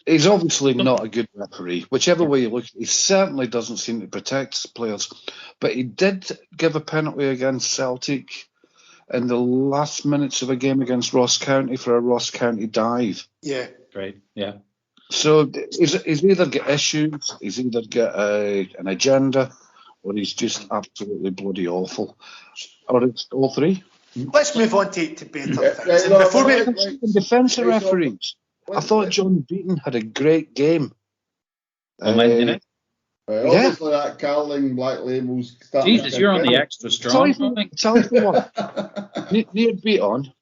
He's obviously not a good referee. Whichever way you look, he certainly doesn't seem to protect players. But he did give a penalty against Celtic in the last minutes of a game against Ross County for a Ross County dive.
Yeah.
Right, yeah.
So he's either got issues, he's either got an agenda, or he's just absolutely bloody awful. Or it's all 3.
Let's move on to better things. Before we
in defence of referees, I thought John Beaton had a great game.
Obviously that Carling Black Labels.
Jesus, you're on the extra strong.
Tell you what. Near Beaton,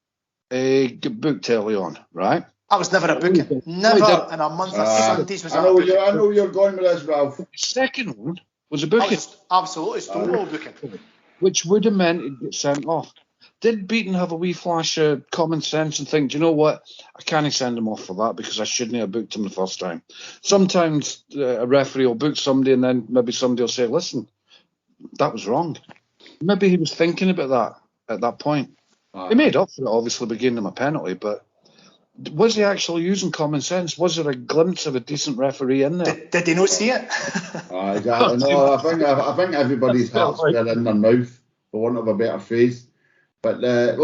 get booked early on, right?
I was never a booking. Never in a month of Sundays was I a booking.
I know you're going with this, Ralph.
Second one, Was a booking.
Absolutely, Stonewall booking.
Which would have meant he'd get sent off. Did Beaton have a wee flash of common sense and think, do you know what? I can't send him off for that because I shouldn't have booked him the first time. Sometimes a referee will book somebody and then maybe somebody will say, listen, that was wrong. Maybe he was thinking about that at that point. He made up for it, obviously, by giving him a penalty, but was he actually using common sense? Was there a glimpse of a decent referee in there?
Did he not see it?
Exactly. No, I think everybody's hearts were in their mouth, for want of a better phrase. But stepping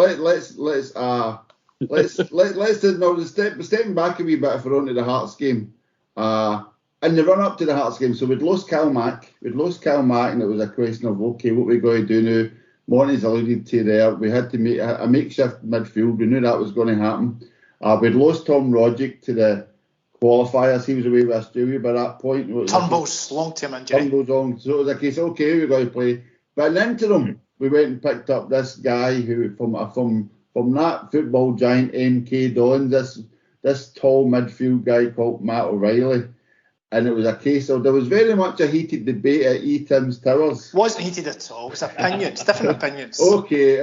back a wee bit if we're on to the Hearts game. In the run up to the Hearts game, so we'd lost Cal Mack, and it was a question of okay, what we're going to do now. Monty's alluded to there. We had to make a makeshift midfield. We knew that was going to happen. We'd lost Tom Rodgick to the qualifiers. He was away with Australia by that point.
Turnbull's long-term injury.
So it was a case, okay, we're going to play. But in the interim, we went and picked up this guy who from that football giant MK Dons, this tall midfield guy called Matt O'Reilly. And it was a case of, there was very much a heated debate at Tim's Towers.
Wasn't heated at all. It was opinions, different opinions.
Okay,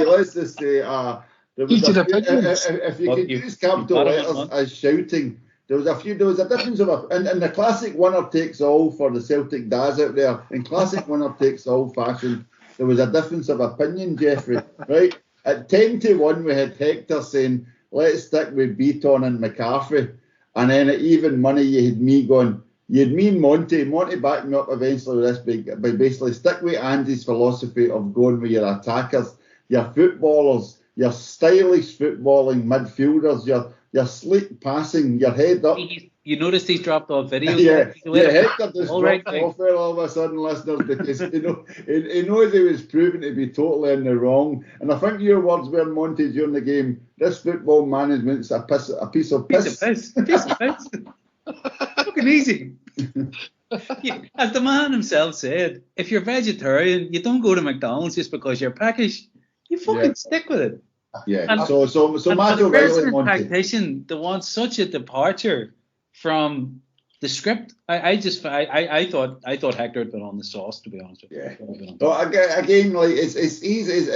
let's just say, if you could use capital letters as shouting, there was a difference of in the classic winner takes all for the Celtic Daz out there, in classic winner takes all fashion, there was a difference of opinion, Jeffrey, right? At 10-1, we had Hector saying, let's stick with Beaton and McCarthy. And then at even money, you had me going, you had me and Monty backed me up eventually with this big, but basically stick with Andy's philosophy of going with your attackers, your footballers, your stylish footballing midfielders, your sleek passing, your head up.
You noticed he's dropped off video.
Hector just dropped off there all of a sudden, listeners, because he knows he was proven to be totally in the wrong. And I think your words were, Monty, during the game, this football management's a piece of piss.
Piece of piss. Fucking easy. As the man himself said, if you're vegetarian, you don't go to McDonald's just because you're peckish. You fucking stick with it.
Yeah.
And,
so Matt O'Reilly, Monty.
Tactician, they want such a departure from the script. I thought Hector had been on the sauce, to be honest with you.
Yeah. So again, like it's easy.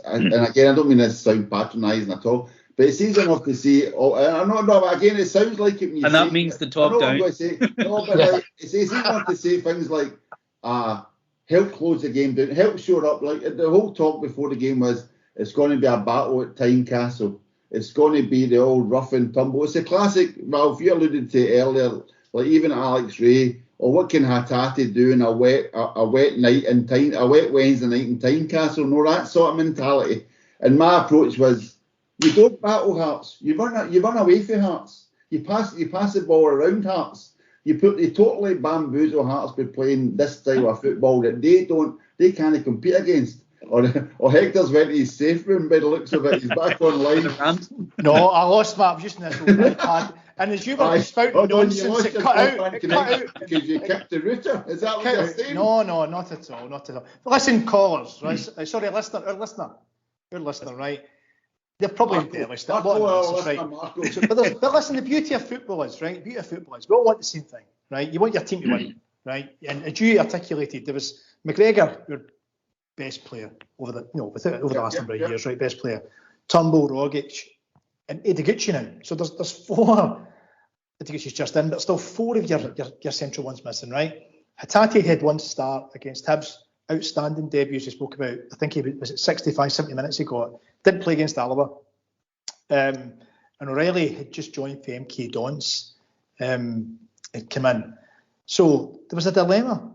And again, I don't mean this to sound patronising at all, but it's easy enough to see. Again, it sounds like it.
And that means the top down.
But it's easy enough to say things like, help close the game down, help shore up. Like the whole talk before the game was, it's going to be a battle at Tynecastle. It's going to be the old rough and tumble. It's a classic, Ralph, you alluded to earlier, like even Alex Ray, or what can Hatate do in a wet night in a wet Wednesday night in Tynecastle? No, that sort of mentality. And my approach was, you don't battle Hearts. You run away from Hearts. You pass the ball around Hearts. You totally bamboozle Hearts by playing this style of football that they can't compete against. Or Hector's went to his safe room by the looks of it. He's back online.
No, I lost my just in this old iPad. And as you were spouting nonsense, it cut out.
Because you kicked the router. Is that what you're saying?
No, not at all. But listen, callers, right? Sorry, listener, your listener, right? They're probably there listening. But listen, the beauty of football is, right? We all want the same thing, right? You want your team to win, right? And as you articulated, there was McGregor, your best player over the last number of years, right? Best player. Turnbull, Rogic, and Ideguchi now. So there's four. Ideguchi's just in, but still four of your central ones missing, right? Hatate had one start against Hibs. Outstanding debut, as he spoke about. I think he was at 65, 70 minutes he got. Didn't play against Alloa. And O'Reilly had just joined for MK Dons. Had come in. So there was a dilemma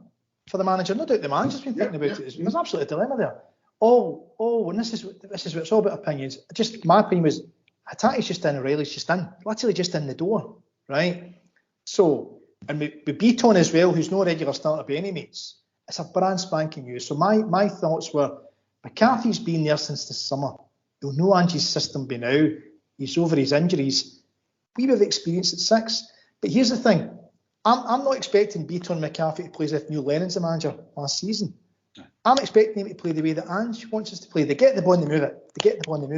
for the manager. No doubt the manager's been thinking about it. There's absolutely a dilemma there. And this is what it's all about opinions. Just my opinion was Hatate's just in, O'Reilly's just in. Literally just in the door, right? So, and with Beaton as well, who's no regular starter by any means, it's a brand spanking new. So my thoughts were, McCarthy's been there since the summer. He'll know Angie's system by now. He's over his injuries. We have experience at 6. But here's the thing. I'm not expecting Beaton McCarthy to play as if Neil Lennon's the manager last season. I'm expecting him to play the way that Ange wants us to play. They get the ball and they move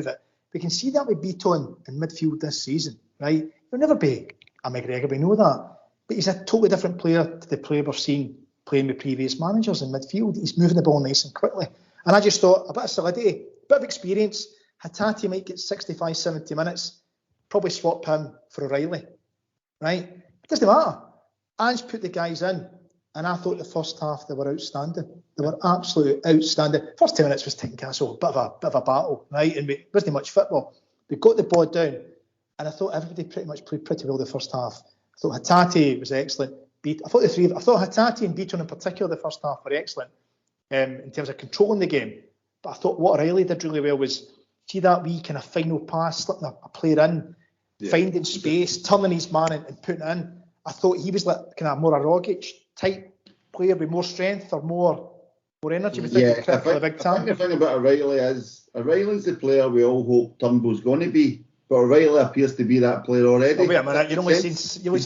it. We can see that with Beaton in midfield this season, right? He'll never be a McGregor, we know that. But he's a totally different player to the player we've seen playing with previous managers in midfield. He's moving the ball nice and quickly. And I just thought, a bit of solidity, a bit of experience. Hatate might get 65, 70 minutes. Probably swap him for O'Reilly. Right? It doesn't matter. Ange put the guys in. And I thought the first half they were outstanding. They were absolutely outstanding. First 10 minutes was Tynecastle, bit of a battle, right? And it wasn't much football. They got the ball down, and I thought everybody pretty much played pretty well the first half. I thought Hatate was excellent. I thought Hatate and Beaton in particular the first half were excellent in terms of controlling the game. But I thought what O'Reilly did really well was see that wee kind of final pass, slipping a player in, finding space, turning his man and putting it in. I thought he was like kind of more a Rogic type player with more strength or more energy.
I think the thing about O'Reilly is O'Reilly's the player we all hope Turnbull's going to be, but O'Reilly appears to be that player already.
Oh, wait a minute, you've only seen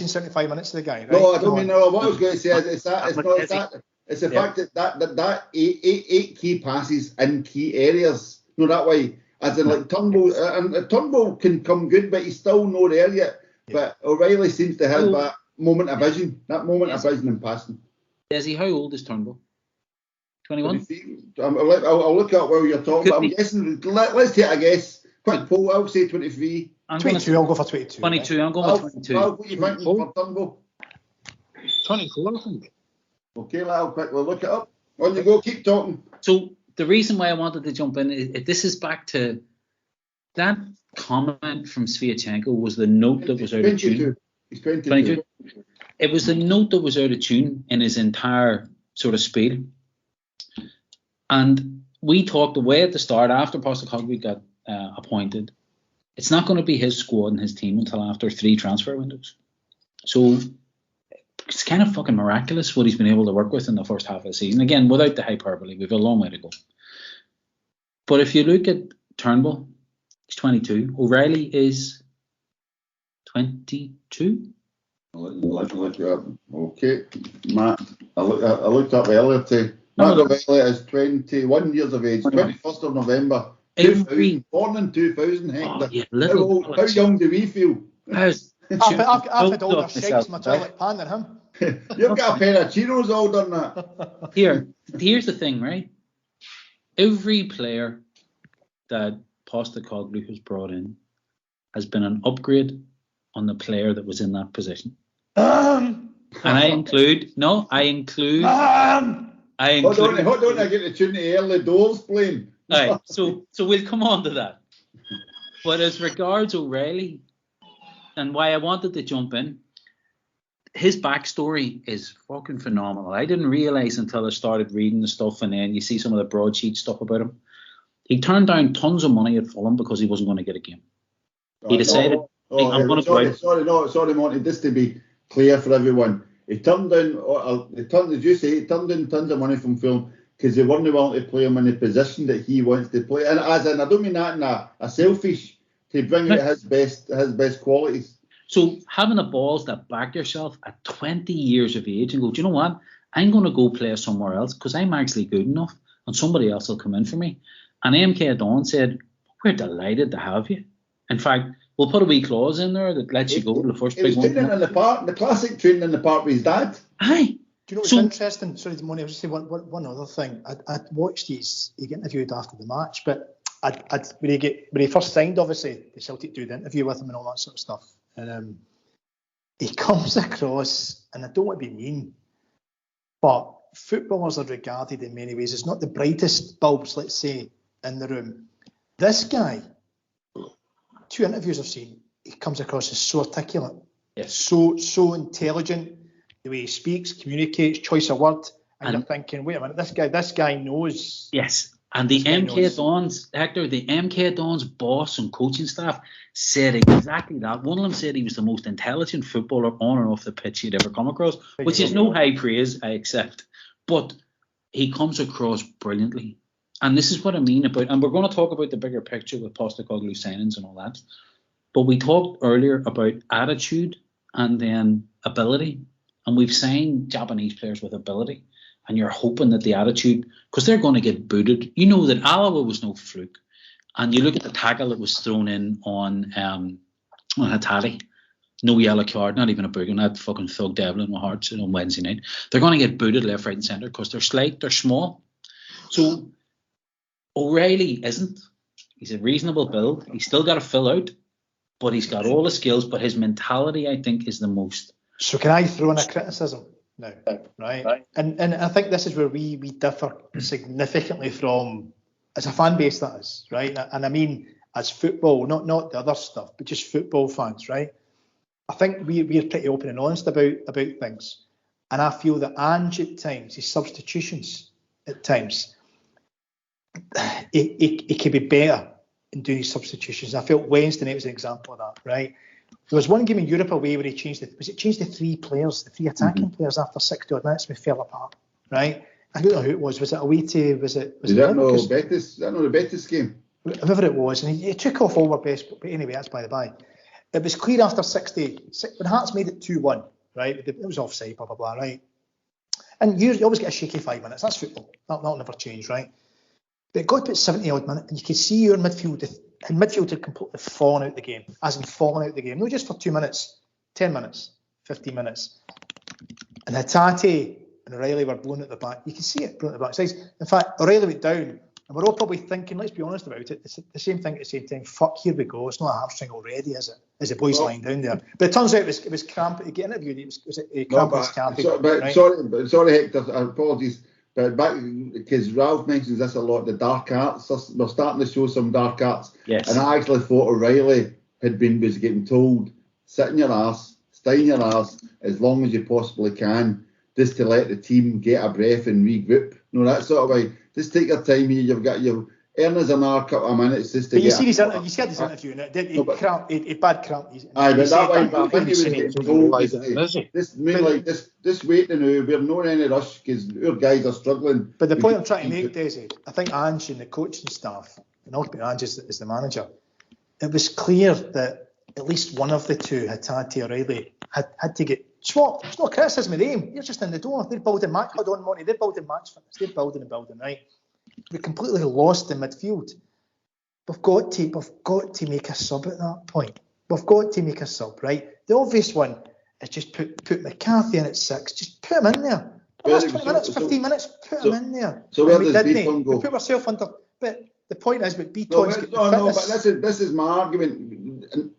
75 minutes of the guy, right?
No, I don't mean no. What I was going to say is it's the fact that eight key passes in key areas. No, that way, as in like Turnbull, and Turnbull can come good, but he's still not there yet. But O'Reilly seems to have that moment of vision in passing.
Desi, how old is Turnbull? 21?
I'll look up while you're talking, but I'm guessing, let's take a guess. Quick poll, I'll say 23.
22, I'll go for 22.
22, I'm going for 22.
What do you think for Turnbull?
24, I think.
Okay, I'll quickly look it up. On you go, keep talking.
So the reason why I wanted to jump in, this is back to that comment from Sviatchenko was the note that was out of tune.
He's 22.
It was the note that was out of tune in his entire sort of spiel. And we talked away at the start, after Postecoglou got appointed, it's not going to be his squad and his team until after 3 transfer windows. So it's kind of fucking miraculous what he's been able to work with in the first half of the season. Again, without the hyperbole, we've a long way to go. But if you look at Turnbull, he's 22. O'Reilly is 22.
Okay, Matt. I looked up earlier today. Matt O'Reilly is 21 years of age. 21st of November. 2000, born in 2000. Hector. How young do we feel?
I've had older shakes in my toilet pan than him.
You've got a pair of Chinos older than that.
Here's the thing, right? Every player that Postecoglou has brought in has been an upgrade on the player that was in that position. And I include. Hold on, I get to tune the early doors playing. Right, so we'll come on to that. But as regards O'Reilly, and why I wanted to jump in, his backstory is fucking phenomenal. I didn't realise until I started reading the stuff, and then you see some of the broadsheet stuff about him. He turned down tons of money at Fulham because he wasn't going to get a game. He decided, I'm going to go out.
Sorry, Monty, just to be clear for everyone. He turned down tons of money from Fulham because they weren't willing to play him in the position that he wants to play. And as in, I don't mean that in a selfish, to bring out his best qualities.
So having the balls that back yourself at 20 years of age and go, do you know what? I'm going to go play somewhere else because I'm actually good enough and somebody else will come in for me. And MK Dawn said, we're delighted to have you. In fact, we'll put a wee clause in there that lets you go to the first big one.
He was training in the park, the classic training in the park with his dad.
Aye.
Do you know what's interesting? Sorry, Monty, I was just saying one other thing. I'd watched he get interviewed after the match, but when he first signed, obviously, the Celtic do the interview with him and all that sort of stuff. And he comes across, and I don't want to be mean, but footballers are regarded in many ways as not the brightest bulbs, let's say, in the room. This guy, 2 interviews I've seen, he comes across as so articulate, so intelligent, the way he speaks, communicates, choice of word, and you're thinking, wait a minute, this guy knows.
Yes, and the MK Dons, Hector, the MK Dons boss and coaching staff said exactly that. One of them said he was the most intelligent footballer on and off the pitch he'd ever come across, which is no high praise, I accept, but he comes across brilliantly. And this is what I mean about, and we're going to talk about the bigger picture with Postecoglou signings and all that, but we talked earlier about attitude and then ability, and we've signed Japanese players with ability, and you're hoping that the attitude, because they're going to get booted. You know that Alloa was no fluke, and you look at the tackle that was thrown in on Hatate. no yellow card, not even a booking, that fucking thug Devlin with Hearts on Wednesday night. They're going to get booted left, right and centre because they're slight, they're small. So O'Reilly isn't. He's a reasonable build. He's still got to fill out, but he's got all the skills. But his mentality, I think, is the most.
So can I throw in a criticism now? Right. And I think this is where we differ significantly from, as a fan base, that is, right? And I mean, as football, not the other stuff, but just football fans, right? I think we're pretty open and honest about things. And I feel that Ange at times, his substitutions at times, it could be better in doing his substitutions. I felt Wednesday night was an example of that, right? There was one game in Europe away where he changed the three attacking players after 60 odd minutes. We fell apart, right? I don't know who it was. Was it away to? Was it
Betis? Is that not the Betis game?
Whoever it was, and he took off all our best. But anyway, that's by the by. It was clear after 60 when Hearts made it 2-1, right? It was offside, blah blah blah, right? And you always get a shaky 5 minutes. That's football. That'll never change, right? But it got to 70 odd minutes, and you could see your midfield had completely fallen out the game, as in fallen out the game. Not just for 2 minutes, 10 minutes, 15 minutes. And Hatate and O'Reilly were blown at the back. You can see it blown at the back sides. In fact, O'Reilly went down, and we're all probably thinking, let's be honest about it, it's the same thing at the same time. Fuck, here we go. It's not a hamstring already, is it? As the boys lying down there. But it turns out it was cramp. He get interviewed. It was cramp in his calf.
Sorry, Hector. Apologies. But back, because Ralph mentions this a lot, the dark arts. We're starting to show some dark arts.
Yes.
And I actually thought O'Reilly was getting told, sit in your arse, stay in your arse as long as you possibly can, just to let the team get a breath and regroup. That sort of way. Just take your time here. You've got your earners another couple of minutes just to
but
get.
You see his interview, and he bad cramp.
Aye, but that way, I think he was getting told, this waiting now, we're not in any rush because our guys are struggling.
But the point I'm trying to make, Desi, I think Ange and the coaching staff, and ultimately Ange is the manager, it was clear that at least one of the two, Hatate or O'Reilly, had to get swapped. It's not criticism of them. You're just in the door. They're building match. Hold on, Monty. They're building match fitness. They're building, right? We're completely lost in midfield. We've got to make a sub at that point. We've got to make a sub, right? The obvious one is just put McCarthy in at 6. Just put him in there. That's 20 minutes, 15 minutes. Put him in there.
So where does Beaton go?
We put ourselves under. But the point is, with
Beaton's but this is my argument.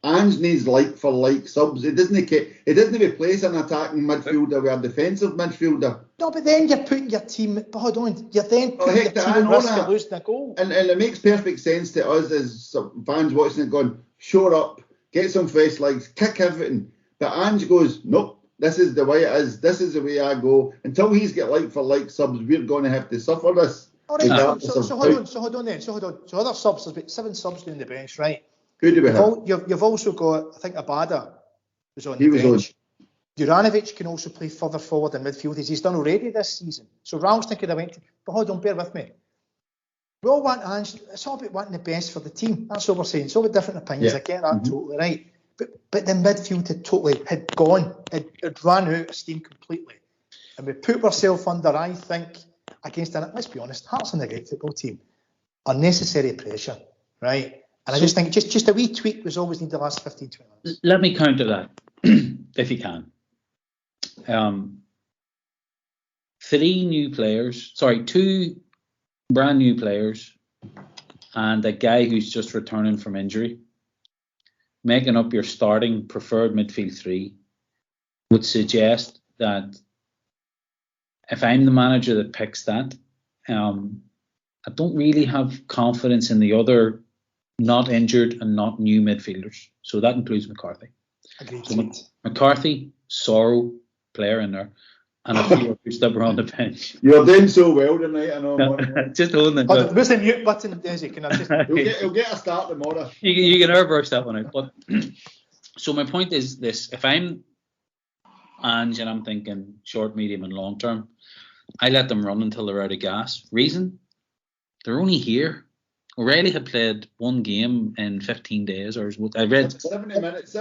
Ange needs like for like subs. It doesn't replace an attacking midfielder with a defensive midfielder.
No, but then you're putting your team. But hold on, you're then putting your team at risk of losing a goal.
And it makes perfect sense to us as fans watching it, going, shore up, get some fresh legs, kick everything. But Ange goes, nope, this is the way it is. This is the way I go. Until he's got like for like subs, we're going to have to suffer this.
All right, so hold on. So other subs, there's about 7 subs doing the bench, right?
Who do we have?
You've also got, I think, Abada was on the bench. Juranovic can also play further forward in midfield, as he's done already this season. So Ralston could have went. But hold on, bear with me. We all want Ange. It's all about wanting the best for the team. That's what we're saying. It's all about different opinions. Yeah. I get that totally right. But the midfield had gone. It ran out of steam completely. And we put ourselves under, I think, against, let's be honest, Hearts and the great football team, unnecessary pressure, right? And I just think just a wee tweak was always needed the last 15, 20 minutes.
Let me counter that, if you can. 2 brand new players and a guy who's just returning from injury, making up your starting preferred midfield 3 would suggest that if I'm the manager that picks that, I don't really have confidence in the other not injured and not new midfielders. So that includes McCarthy.
Agreed.
So McCarthy, Sorrow, player in there, and a few others that were on the bench.
You're doing so well tonight, I know.
Just holding it.
Where's the mute button, Desi? Can I just...
He'll get a start tomorrow.
You can airbrush that one out. But so my point is this: if I'm Ange and I'm thinking short, medium, and long term, I let them run until they're out of gas. Reason? They're only here. O'Reilly had played 1 game in 15 days, or what I read.
70 minutes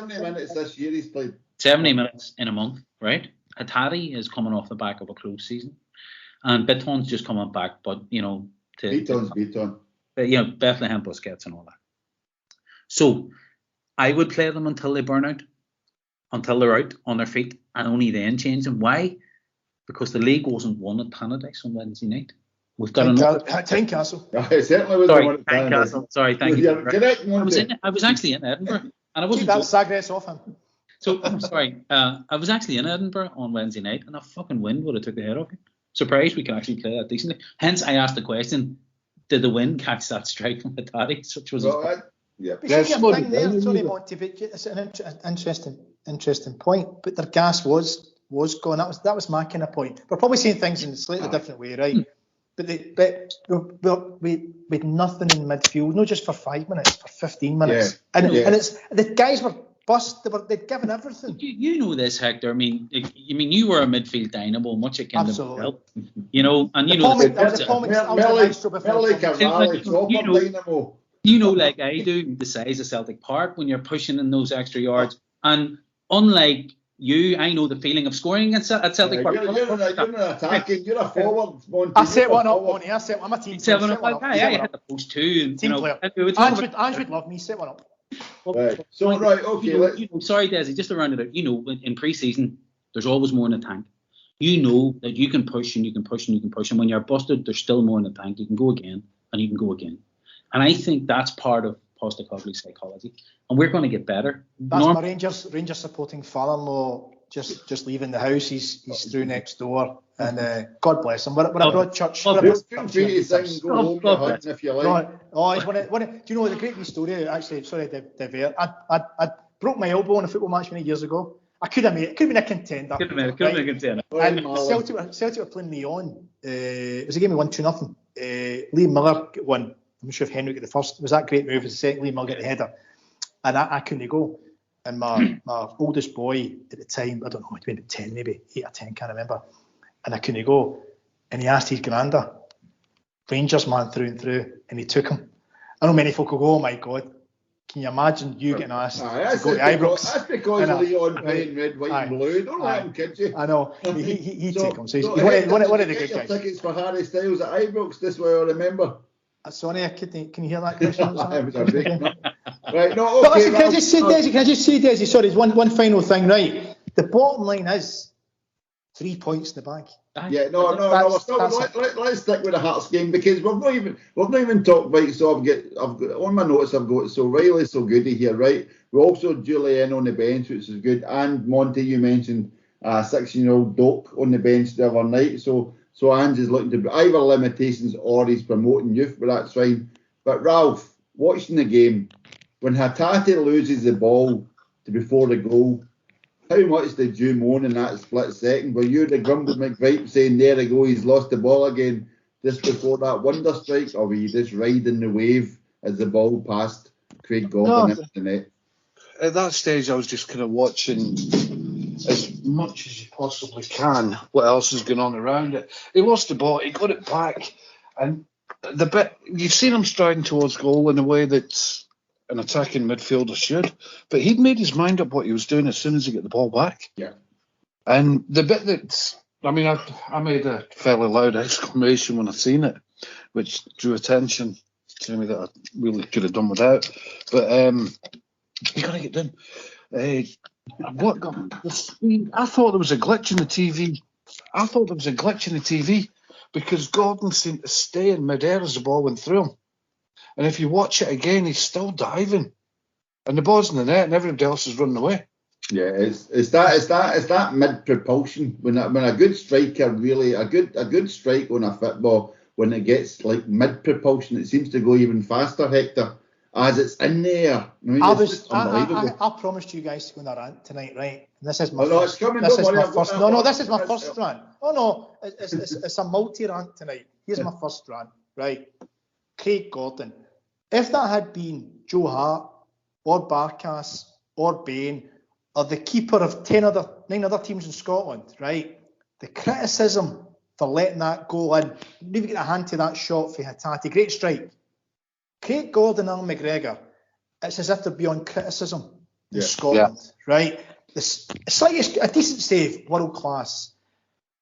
this year he's played.
70 minutes in a month, right? Hatate is coming off the back of a close season, and Beton's just coming back, but
Beton.
Bethlehem Busquets and all that. So I would play them until they burn out. until they're out on their feet and only then change them. Why? Because the league wasn't won at Tannadice on Wednesday night. We've got another.
Tynecastle.
It certainly was the one at
Tynecastle. Sorry, thank you.
Correct,
I was actually in Edinburgh, and I wasn't.
Keep that Sagres off him.
So I'm sorry. I was actually in Edinburgh on Wednesday night, and a fucking wind would have took the head off you. Surprised we can actually play that decently. Hence, I asked the question: did the wind catch that strike from Hattadi? Which was.
Yeah.
But see, your thing there, sorry, Monty, but it's an interesting point. But their gas was gone. That was my kind of point. We're probably seeing things in a slightly different way, right? But we had nothing in midfield, not just for 5 minutes, for 15 minutes, and it's the guys were bust. They'd given everything.
You know this, Hector. I mean, you were a midfield dynamo, much akin to help. And you know like I do, the size of Celtic Park when you're pushing in those extra yards, and unlike you, I know the feeling of scoring at Celtic Park.
You're not attacking. You're a forward. Monty.
I set one up, Monty. I'm a team player.
I hit the post too.
Team player. Ange would love me. Set one up.
Okay.
Sorry, Desi, just to round it out. You know, in pre-season, there's always more in the tank. You know that you can push and you can push and you can push, and when you're busted, there's still more in the tank. You can go again and you can go again. And I think that's part of Postecoglou's psychology, and we're going to get better.
That's my Rangers supporting father-in-law just leaving the house. He's through next door, and God bless him. We're a broad church.
Go home if you like.
He's one of, do you know the great story? Actually, sorry, I broke my elbow in a football match many years ago. I could have made it. Could have been a contender.
Could have been a contender.
And Celtic were playing Lyon. It was a game we won 2-0. Liam Miller won. I'm not sure if Henry got the first. It was that great move. It was the second. Liam Miller got the header. And I couldn't go. And my oldest boy at the time, I don't know, it might have been 10, maybe 8 or 10, can't remember. And I couldn't go. And he asked his granda, Rangers man through and through, and he took him. I know many folk will go, oh my God, can you imagine you getting asked to go to Ibrox?
That's because of Leon playing red, white and blue. Don't let him kid you.
I know. He'd take him. So he's one of the good guys.
Tickets for Harry Styles at Ibrox, this way I remember.
Sorry, can you hear that question?
Right, no, okay.
But listen, can I just say, Desi, sorry, one final thing, right? The bottom line is 3 points in the bag.
Yeah, let's stick with the Hearts game, because we've not even talked, right? So I've got on my notes, I've got so Riley's so goody here, right? We're also Julian on the bench, which is good, and Monty, you mentioned 16-year-old Doak on the bench the other night, so Ange is looking to either limitations or he's promoting youth, but that's fine. But Ralph, watching the game, when Hattadi loses the ball to before the goal, how much did you moan in that split second? Were you the Grumble McVipe saying, there we go, he's lost the ball again just before that wonder strike, or were you just riding the wave as the ball passed Craig Gordon into the net?
At that stage, I was just kind of watching as much as you possibly can what else is going on around it. He lost the ball, he got it back, and the bit you've seen him striding towards goal in a way that an attacking midfielder should, but he'd made his mind up what he was doing as soon as he got the ball back.
Yeah.
And the bit that, I mean, I made a fairly loud exclamation when I seen it, which drew attention to me that I really could have done without. But you got to get done. What got the speed? I thought there was a glitch in the TV. Because Gordon seemed to stay in midair as the ball went through him. And if you watch it again, he's still diving. And the ball's in the net and everybody else is running away.
Yeah, it's that mid propulsion when a good striker really a good strike on a football, when it gets like mid propulsion, it seems to go even faster, Hector, as it's in the air. I mean,
I promised you guys to go on a rant tonight, right? And this is my first. This is my first rant. Oh no, it's a multi rant tonight. Here's my first rant, right? Craig Gordon. If that had been Joe Hart or Barkas or Bain or the keeper of 9 other teams in Scotland, right? The criticism for letting that go in, maybe get a hand to that shot for Hattadi, great strike. Craig Gordon and McGregor, it's as if they're beyond criticism in Scotland, right? It's like a decent save, world class.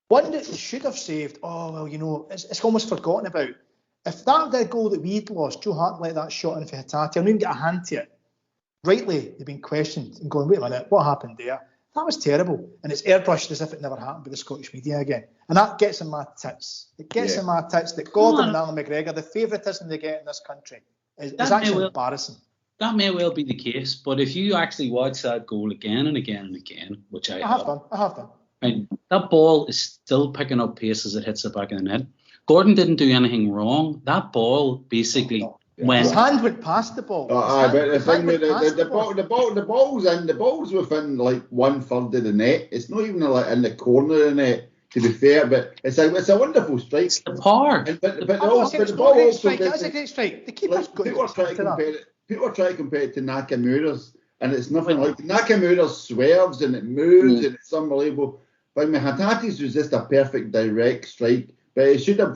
One that they should have saved, it's almost forgotten about. If that the goal that we'd lost, Joe Hart let that shot in for Hattadi, I'll even get a hand to it. Rightly, they've been questioned and going, wait a minute, what happened there? That was terrible. And it's airbrushed as if it never happened with the Scottish media again. And that gets in my tits. It gets in my tits that Gordon and Alan McGregor, the favouritism they get in this country, is actually embarrassing.
That may well be the case, but if you actually watch that goal again and again and again, which I have done. Right, that ball is still picking up pace as it hits the back of the net. Gordon didn't do anything wrong. That ball basically went.
His hand went past the ball.
But the thing with the ball's within like 1/3 of the net. It's not even like in the corner of the net, to be fair. But it's a wonderful strike.
It's the par.
But the ball also.
That's a great strike. The keeper's got
people are trying to compare it to Nakamura's, and it's nothing like Nakamura swerves and it moves and it's unbelievable. But Hatate's was just a perfect direct strike. But it should have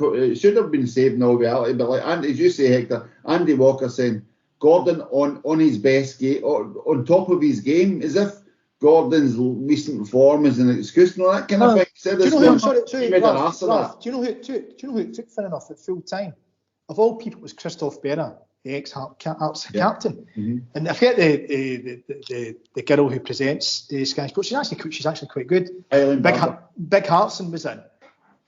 been saved in all reality. But like as you say, Hector, Andy Walker saying Gordon on his best game, on top of his game, as if Gordon's recent form is an excuse and all that kind of thing.
Do you know who it took fair enough at full time? Of all people, it was Christophe Berra, the ex-Hearts captain. Mm-hmm. And I forget the girl who presents the Sky Sports. She's actually quite good. Big Hartson was in.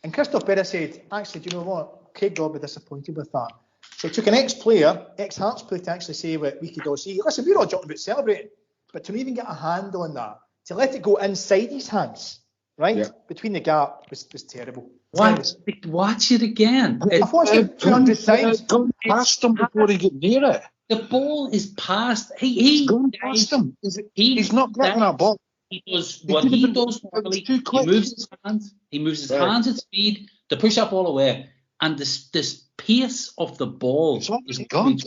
And Christophe Berra said, actually, do you know what? Craig will be disappointed with that. So it took an ex-Hearts player to actually say what we could all see. Listen, we're all joking about celebrating, but to even get a handle on that, to let it go inside his hands, right, between the gap was terrible.
Watch it again.
I've watched it 200 times.
Gone past him before he got near it.
The ball is past. He's
gone past him. He's not getting that ball.
He does what he does normally. He moves his hands. He moves his hands at speed to push that ball away. And this pace of the ball is gone.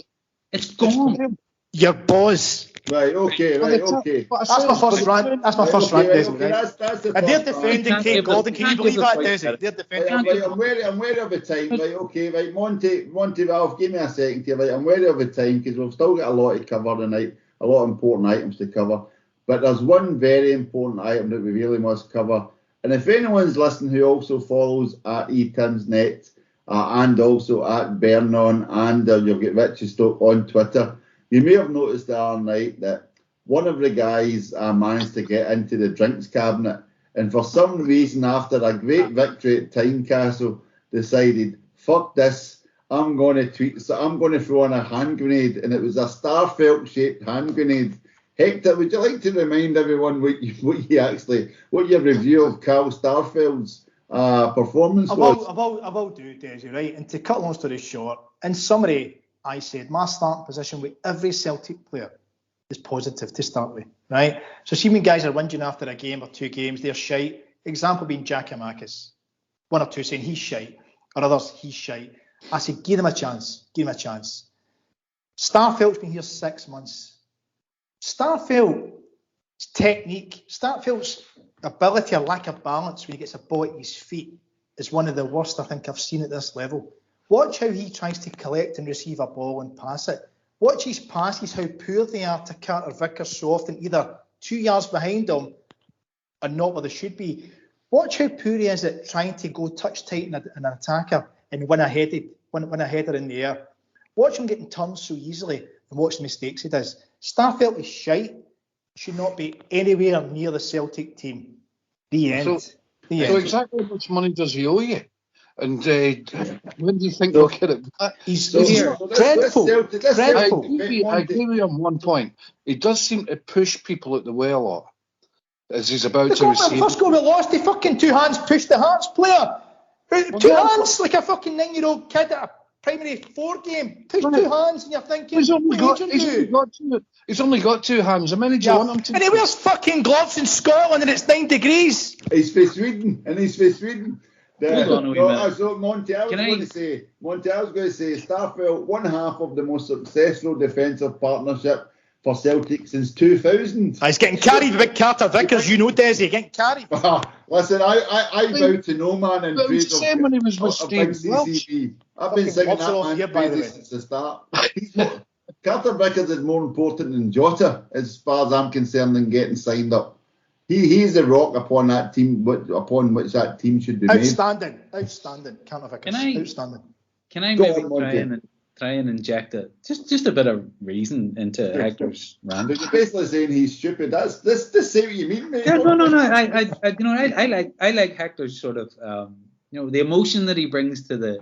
It's gone.
Your boss.
Right, okay.
That's my first rant. Desi. And they're defending Kate Gordon. Can you believe that, Desi? They're defending.
I'm wary of the time. Right, okay, right. Monty Ralph, give me a second here. Right, I'm wary of the time because we've still got a lot to cover tonight, a lot of important items to cover. But there's one very important item that we really must cover. And if anyone's listening who also follows at eTinsNet and also at Bernon and you'll get Richie Stoke on Twitter, you may have noticed the other night that one of the guys managed to get into the drinks cabinet, and for some reason, after a great victory at Tynecastle, decided, fuck this, I'm going to tweet, so I'm going to throw in a hand grenade, and it was a Starfelt-shaped hand grenade. Hector, would you like to remind everyone what your review of Carl Starfelt's performance was?
I will do, Desi, right? And to cut long story short, in summary, I said my starting position with every Celtic player is positive to start with, right? So see when guys are whinging after a game or two games, they're shite. Example being Giakoumakis. One or two saying he's shite, or others, he's shite. I said, give him a chance. Starfelt's been here 6 months. Starfelt's technique, Starfelt's ability or lack of balance when he gets a ball at his feet is one of the worst I think I've seen at this level. Watch how he tries to collect and receive a ball and pass it. Watch his passes, how poor they are to Carter Vickers so often, either 2 yards behind him or not where they should be. Watch how poor he is at trying to go touch tight in an attacker and win a header in the air. Watch him getting turned so easily and watch the mistakes he does. Starfelt is shite, should not be anywhere near the Celtic team. The end.
So exactly how much money does he owe you? And when do you think they'll get it back?
He's dreadful.
I agree with you on one point. He does seem to push people out the way a lot as he's about to receive.
The first goal we lost, he fucking two hands pushed the Hearts player. Two hands, like a fucking 9-year-old kid at a primary 4 game. Push 2 hands and you're thinking,
he's only got 2 hands. How many do you want him to?
And he wears fucking gloves in Scotland and it's 9 degrees.
He's for Sweden.
Hold on a wee minute.
So Monty, I was going to say, Starfelt, one half of the most successful defensive partnership for Celtic since 2000.
He's getting carried with Carter Vickers, you know, Desi, getting carried.
Listen, I bow to no man in praise of big CCB. I've been singing that man's praises since the start. Carter Vickers is more important than Jota, as far as I'm concerned, than getting signed up. He's the rock upon that team, upon which that team should be made.
Outstanding. Carter Vickers. Outstanding.
Can I maybe try and inject just a bit of reason into Hector's rant.
But you're basically saying he's stupid. That's say what you mean, mate.
Yeah, no. I like Hector's sort of the emotion that he brings to the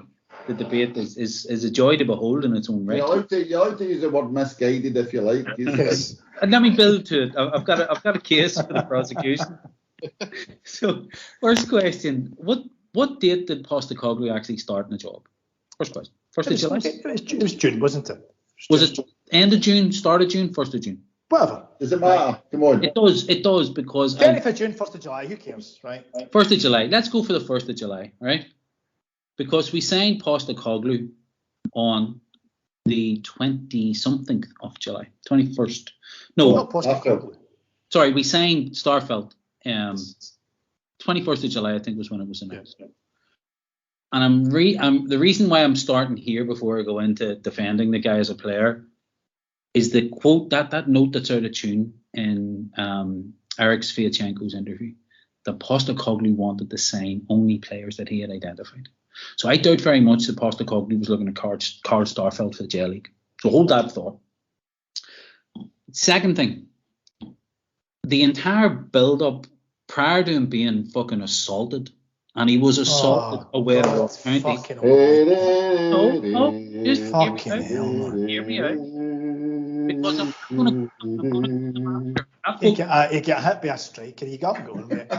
debate is a joy to behold in its own right.
You're allowed to use the word misguided if you like.
Yes. And let me build to it. I've got a case for the prosecution. So, first question: What date did Postecoglou actually start in the job? First question. 1st of July.
It was June, wasn't it?
Was it end of June, start of June, 1st of June?
Whatever.
Does it matter? Come on.
It does because
30th of June, 1st of July. Who cares, right?
1st of July. Let's go for the 1st of July, right? Because we signed Postecoglou on the 20-something of July, 21st. No,
Not Postecoglou.
Sorry, we signed Starfelt. 21st of July, I think, was when it was announced.
Yes.
And the reason why I'm starting here before I go into defending the guy as a player is the quote that note that's out of tune in Eric Sviatchenko's interview, that Postecoglou wanted to sign only players that he had identified. So I doubt very much that Postecoglou was looking at Carl Starfelt for the J League. So hold that thought. Second thing, the entire build-up prior to him being fucking assaulted, and he was assaulted away at Ross County. Just hear me out. Because I'm going
to get hit by a striker. You got going, mate.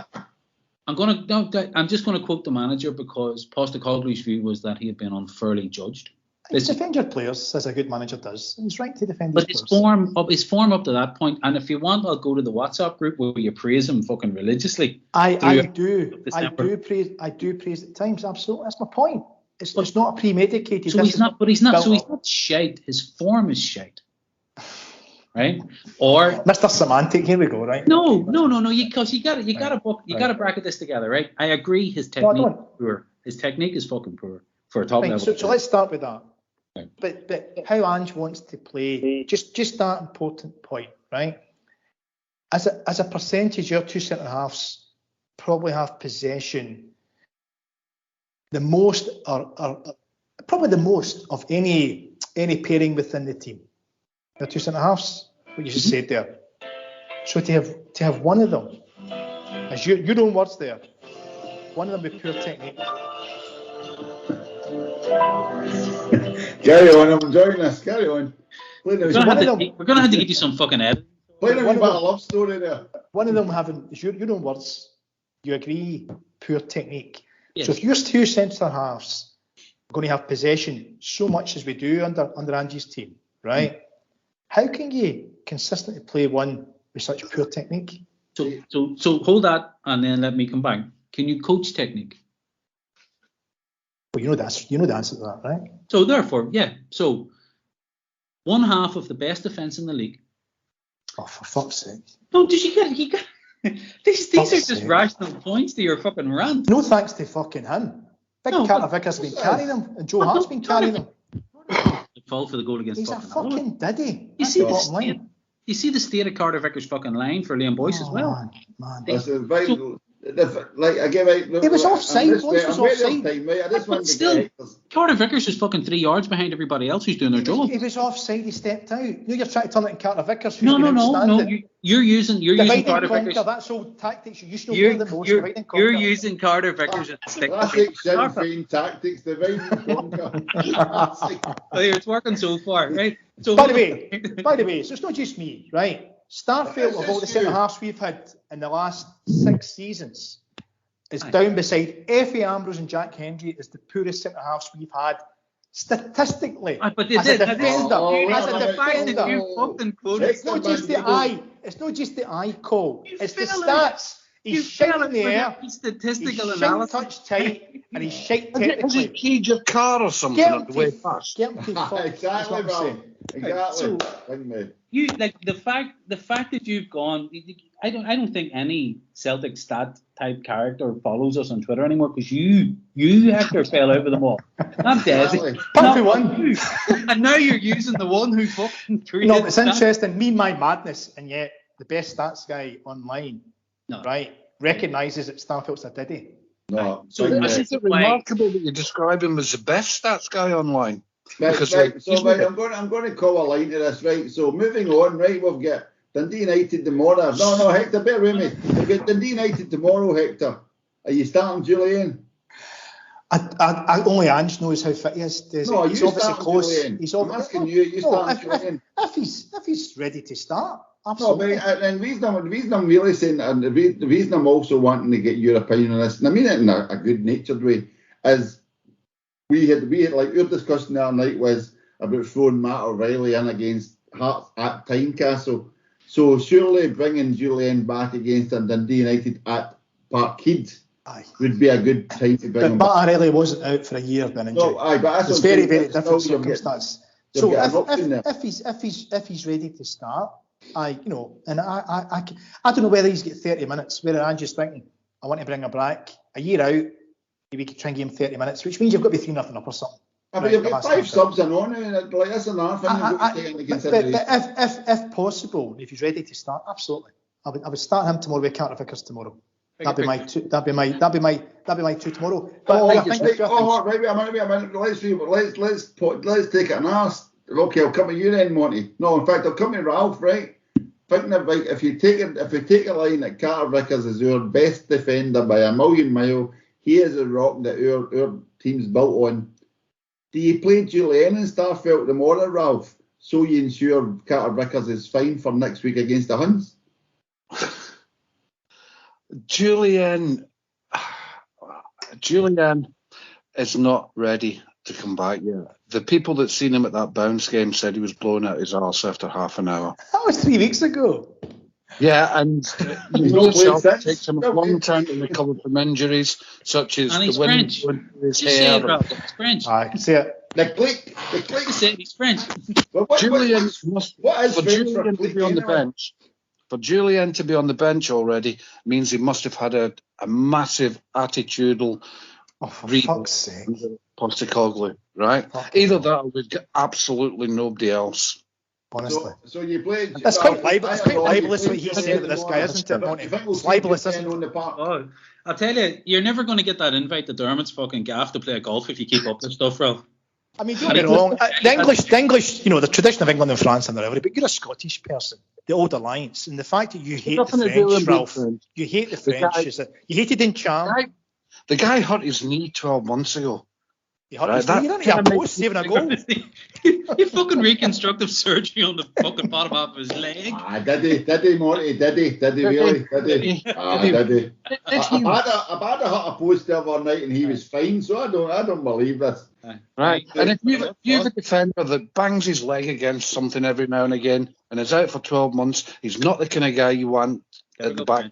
I'm just going to quote the manager because Postecoglou's view was that he had been unfairly judged.
Defend your players, as a good manager does. He's right to defend
his
players.
But his form up to that point, and if you want, I'll go to the WhatsApp group where you praise him fucking religiously.
I do praise at times. Absolutely, that's my point. It's not premeditated.
So he's not shite. His form is shite. Right? Or
Mr. Semantic, here we go, right?
No. Because you gotta bracket this together, right? I agree. His technique is poor. His technique is fucking poor for a top level.
So let's start with that.
Right.
But how Ange wants to play, just that important point, right? As a percentage, your two centre halves probably have possession the most, or probably the most of any pairing within the team. Your two centre halves, what you just said there. So to have one of them, as your own words there, one of them with pure technique.
Carry on, I'm enjoying this. Carry on.
We're going to have to get you some fucking edit.
Playing a wee bit of love story there.
One of them having, your own words, you agree, pure technique.
Yes.
So if your two centre halves are going to have possession so much as we do under Ange's team, right? How can you consistently play one with such pure technique?
So hold that and then let me come back. Can you coach technique?
Well, you know the answer to that, right?
So therefore, yeah. So one half of the best defence in the league.
Oh, for fuck's sake!
No, did you get? These are just rational points to your fucking rant.
No thanks to fucking him. Carter Vickers has been carrying them, and Joe Hart's been carrying them.
Fall for the goal against.
He's a fucking diddy.
You see the state of Carter Vickers' fucking line for Liam Boyce as well.
Man. Listen, I give out.
He was offside. I
just want to Carter Vickers was fucking 3 yards behind everybody else who's doing their job.
He was offside. He stepped out. You're trying to turn it in Carter Vickers.
No. You're using Carter Vickers.
That's old tactics.
You're using Carter Vickers as a stick.
Classic Sinn Féin tactics. Divide and conquer.
It's working so far, right? So
by the way, so it's not just me, right? Starfield, of all the centre halves we've had in the last 6 seasons, is down beside Effie Ambrose and Jack Hendry as the poorest centre halves we've had statistically.
But
as a defender,
it's
not just the eye. It's not just the eye call. It's the stats. He's shite in the air.
Statistical
he's
analysis.
Touch tight, and he's shite technically.
Is it cage your car or something at the way past?
Exactly, bro. Exactly.
So, you like the fact that you've gone. I don't think any Celtic stat type character follows us on Twitter anymore because you Hector fell out with them all. Not Desi.
Not one.
And now you're using the one who fucking created.
No, it's interesting. Me and my madness, and yet the best stats guy online, right, recognises that Starfield's a diddy.
No.
So isn't it remarkable that you describe him as the best stats guy online? Because
I'm going to call a line to this, right? So moving on, right? We've got Dundee United tomorrow. No, Hector, bear with me. We've got Dundee United tomorrow, Hector. Are you starting Julian?
I only Ange knows how fit he is.
No,
he's
you
obviously
starting
close.
Julian.
He's
I'm asking you. You starting Julian?
If he's ready to start,
No,
absolutely.
but and the reason I'm really saying, and the reason I'm also wanting to get your opinion on this, and I mean it in a good-natured way, is we had like your discussion the other night was about throwing Matt O'Reilly in against Hearts at Tynecastle. So surely bringing Julian back against Dundee United at Parkhead would be a good time to bring him back.
But O'Reilly wasn't out for a year of an injury.
No, but that's
it's very different circumstance. So
if
if he's ready to start, I don't know whether he's got 30 minutes. Whether I'm just thinking I want to bring him back a year out, maybe we could try and give him 30 minutes, which means you've got to be 3-0 up or something.
But you've got 5 subs in on it. Like that's another thing you've got to take into consideration.
But if possible, if he's ready to start, absolutely, I would start him tomorrow with Carter Vickers tomorrow. That'd be my two tomorrow. But
wait a minute. Let's take it and ask. Okay, I'll come to you then, Monty. No, in fact, I'll come to Ralph. Right? Thinking about if we take a line that Carter Vickers is our best defender by a million mile, he is a rock that our team's built on. Do you play Julian and Starfelt tomorrow, Ralph, so you ensure Carter Vickers is fine for next week against the Huns?
Julian is not ready to come back yet. The people that seen him at that Bounce game said he was blowing out his arse after half an hour.
That was 3 weeks ago.
Yeah, and it takes him a long time to recover from injuries, such as the wind going through his hair.
It's French.
I can see it.
The click.
He's French.
Julian to be on the bench. For Julian to be on the bench already means he must have had a massive attitudinal
fuck's sake.
Postecoglou, right? Either that or we've got absolutely nobody else.
Honestly.
So you played.
That's quite libelous. It's quite libelous what he's saying about this guy, isn't it, Monty? It's libelous, isn't it?
Oh, I'll tell you, you're never going to get that invite to Dermot's fucking gaff to play golf if you keep up this stuff, Ralph.
I mean, don't get me wrong. The English, the tradition of England and France and whatever, but you're a Scottish person. The old alliance, and the fact that you hate the French, Ralph. You hate the French. You hated in charm.
The guy hurt his knee 12 months ago.
He hurt his knee. He didn't post saving a goal.
He fucking reconstructive surgery on the fucking bottom half of his leg.
Did he, Monty? Did he really? Did he? Abada hurt a post the other night and he was fine, so I don't believe this.
Right, and if you have a defender that bangs his leg against something every now and again and is out for 12 months, he's not the kind of guy you want at the back.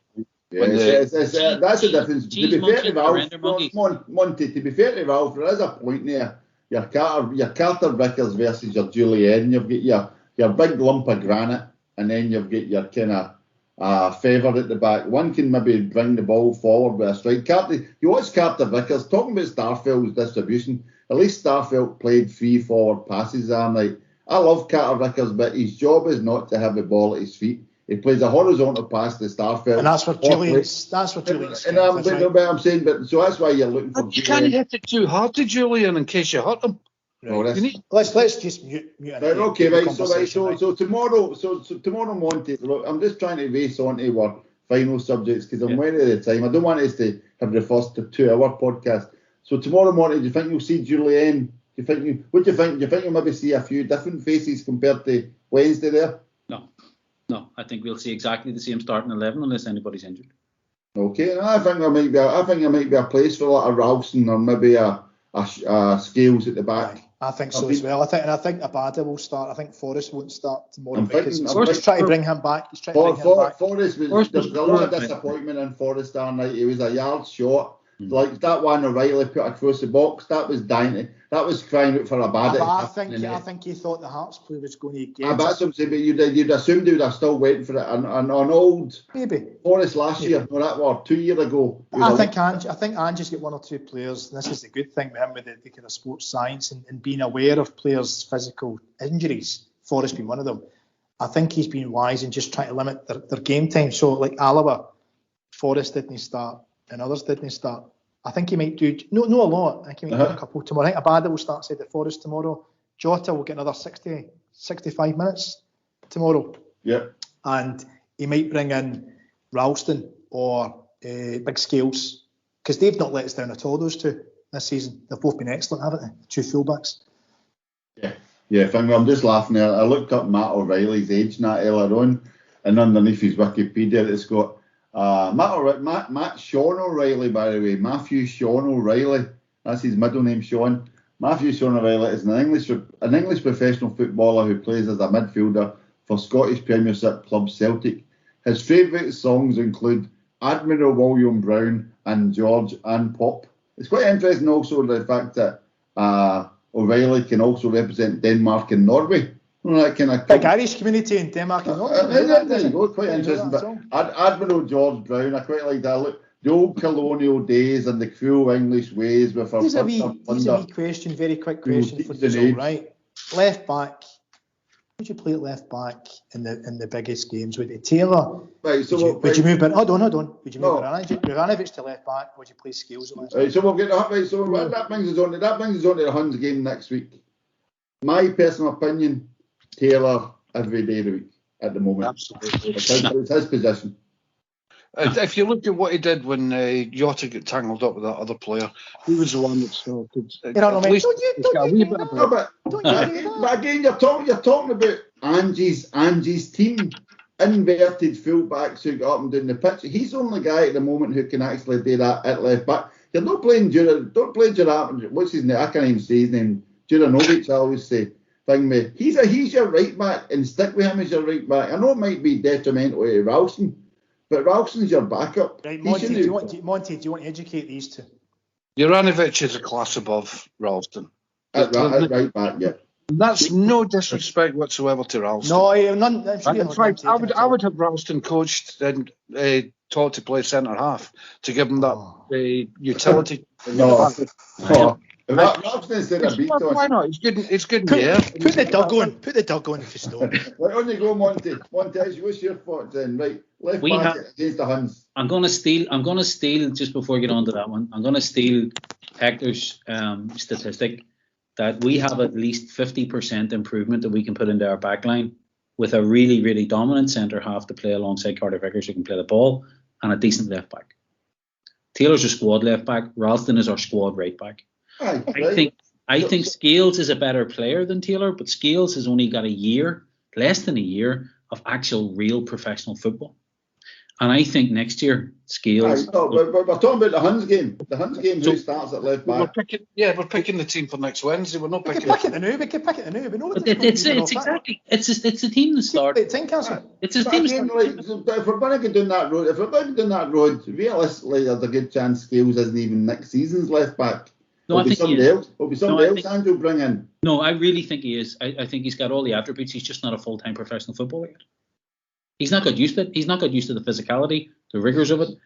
That's the difference. To be fair to Ralph, Monty, to be fair to Ralph, there is a point there. Your Carter Vickers versus your Julian. You've got your big lump of granite, and then you've got your kind of favour at the back. One can maybe bring the ball forward with a strike. You watch Carter Vickers talking about Starfelt's distribution. At least Starfelt played 3 forward passes that night. I love Carter Vickers, but his job is not to have the ball at his feet. He plays a horizontal pass to Starfelt.
And that's what Julian's.
And I'm saying, but so that's why you're looking for.
You can't hit it too hard to Julian in case you hurt him.
Right. Let's just mute.
Right, okay, right. So tomorrow, Monty. Look, I'm just trying to race on to our final subjects because I'm wary of the time. I don't want us to have the first 2-hour podcast. So tomorrow, Monty, do you think you'll see Julian? What do you think? Do you think you'll maybe see a few different faces compared to Wednesday there?
No, I think we'll see exactly the same starting 11 unless anybody's injured.
Okay, I think there might be a place for like a Ralston or maybe a Scales at the back.
I think so as well. I think Abada will start. I think Forrest won't start tomorrow because he's trying to bring him back. He's trying to bring him back.
Forrest was a lot of disappointment in Forrest that night. He was a yard short. Like that one O'Reilly put across the box, that was dying. That was crying out for a bad.
I think he thought the Hearts player was going to get.
That's what I'm saying. But you'd assumed he would have still waiting for it. And on old Forrest last year, no, that was 2 years ago.
I think Ange's got 1 or 2 players. And this is the good thing with him with the kind of sports science and being aware of players' physical injuries. Forrest being one of them. I think he's been wise in just trying to limit their game time. So like Alloa, Forrest didn't start. And others didn't start. I think he might do, no a lot. I think he might do a couple tomorrow. I think Abada will start, say, the Forest tomorrow. Jota will get another 60, 65 minutes tomorrow.
Yeah.
And he might bring in Ralston or Big Scales, because they've not let us down at all, those two, this season. They've both been excellent, haven't they? Two fullbacks.
Yeah, I'm just laughing there. I looked up Matt O'Reilly's age and that earlier on, and underneath his Wikipedia it's got Matt Sean O'Reilly, by the way. Matthew Sean O'Reilly. That's his middle name, Sean. Matthew Sean O'Reilly is an English professional footballer who plays as a midfielder for Scottish Premiership club Celtic. His favourite songs include Admiral William Brown and George and Pop. It's quite interesting also the fact that O'Reilly can also represent Denmark and Norway. That kind of
big Irish community in Denmark and Norway.
There you go, quite interesting. But Admiral George Brown, I quite like that. Look, the old colonial days and the cruel English ways with our
Here's a wee question, very quick question for you, right? Left back. Would you play at left back in the biggest games? Would it Taylor?
Right, so
would you move? Hold on. Would you move Ivanovic to left back? Or would you play Scales at left back?
Right, so we'll get that. Right, so that brings us on to the Huns game next week. My personal opinion: Taylor every day of the week at the moment.
Absolutely,
it's his position.
If you look at what he did when Jota got tangled up with that other player, he was the one that started.
But again, you're talking about Angie's team, inverted fullbacks who go up and down the pitch. He's the only guy at the moment who can actually do that at left back. You're not playing don't play Gerard. What's his name? I can't even say his name. Juranovic, I always say. He's your right back, and stick with him as your right back. I know it might be detrimental to Ralston, but Ralston's your backup.
Right, Monty, do you want to educate these two?
Juranovic is a class above Ralston.
At right back, yeah.
That's no disrespect whatsoever to Ralston.
No, none.
In fact, I would have Ralston coached and taught to play centre half to give him that utility.
Ralston instead of beat on.
Why not? It's good. Yeah.
Put the dog on if you stone.
Right, on you go, Monty. Monty, what's your thoughts then? Right, left back against the Huns.
I'm gonna steal just before we get on to that one. I'm gonna steal Hector's statistic that we have at least 50% improvement that we can put into our back line with a really, really dominant centre half to play alongside Carter Vickers who can play the ball and a decent left back. Taylor's a squad left back. Ralston is our squad right back. I think Scales is a better player than Taylor, but Scales has only got less than a year of actual real professional football. And I think next year, Scales...
we're talking about the Huns game. The Huns game, who starts at left back?
We're picking the team for next Wednesday. We're not picking...
We can pick it the new.
It's exactly... It's the team that starts.
It's team
But if we're going to go down that road, realistically, there's a good chance Scales isn't even next season's left back.
No,
It'll be somebody else Andrew will bring in.
No, I really think he is. I think he's got all the attributes. He's just not a full-time professional footballer yet. He's not got used to it. He's not got used to the physicality, the rigours of it.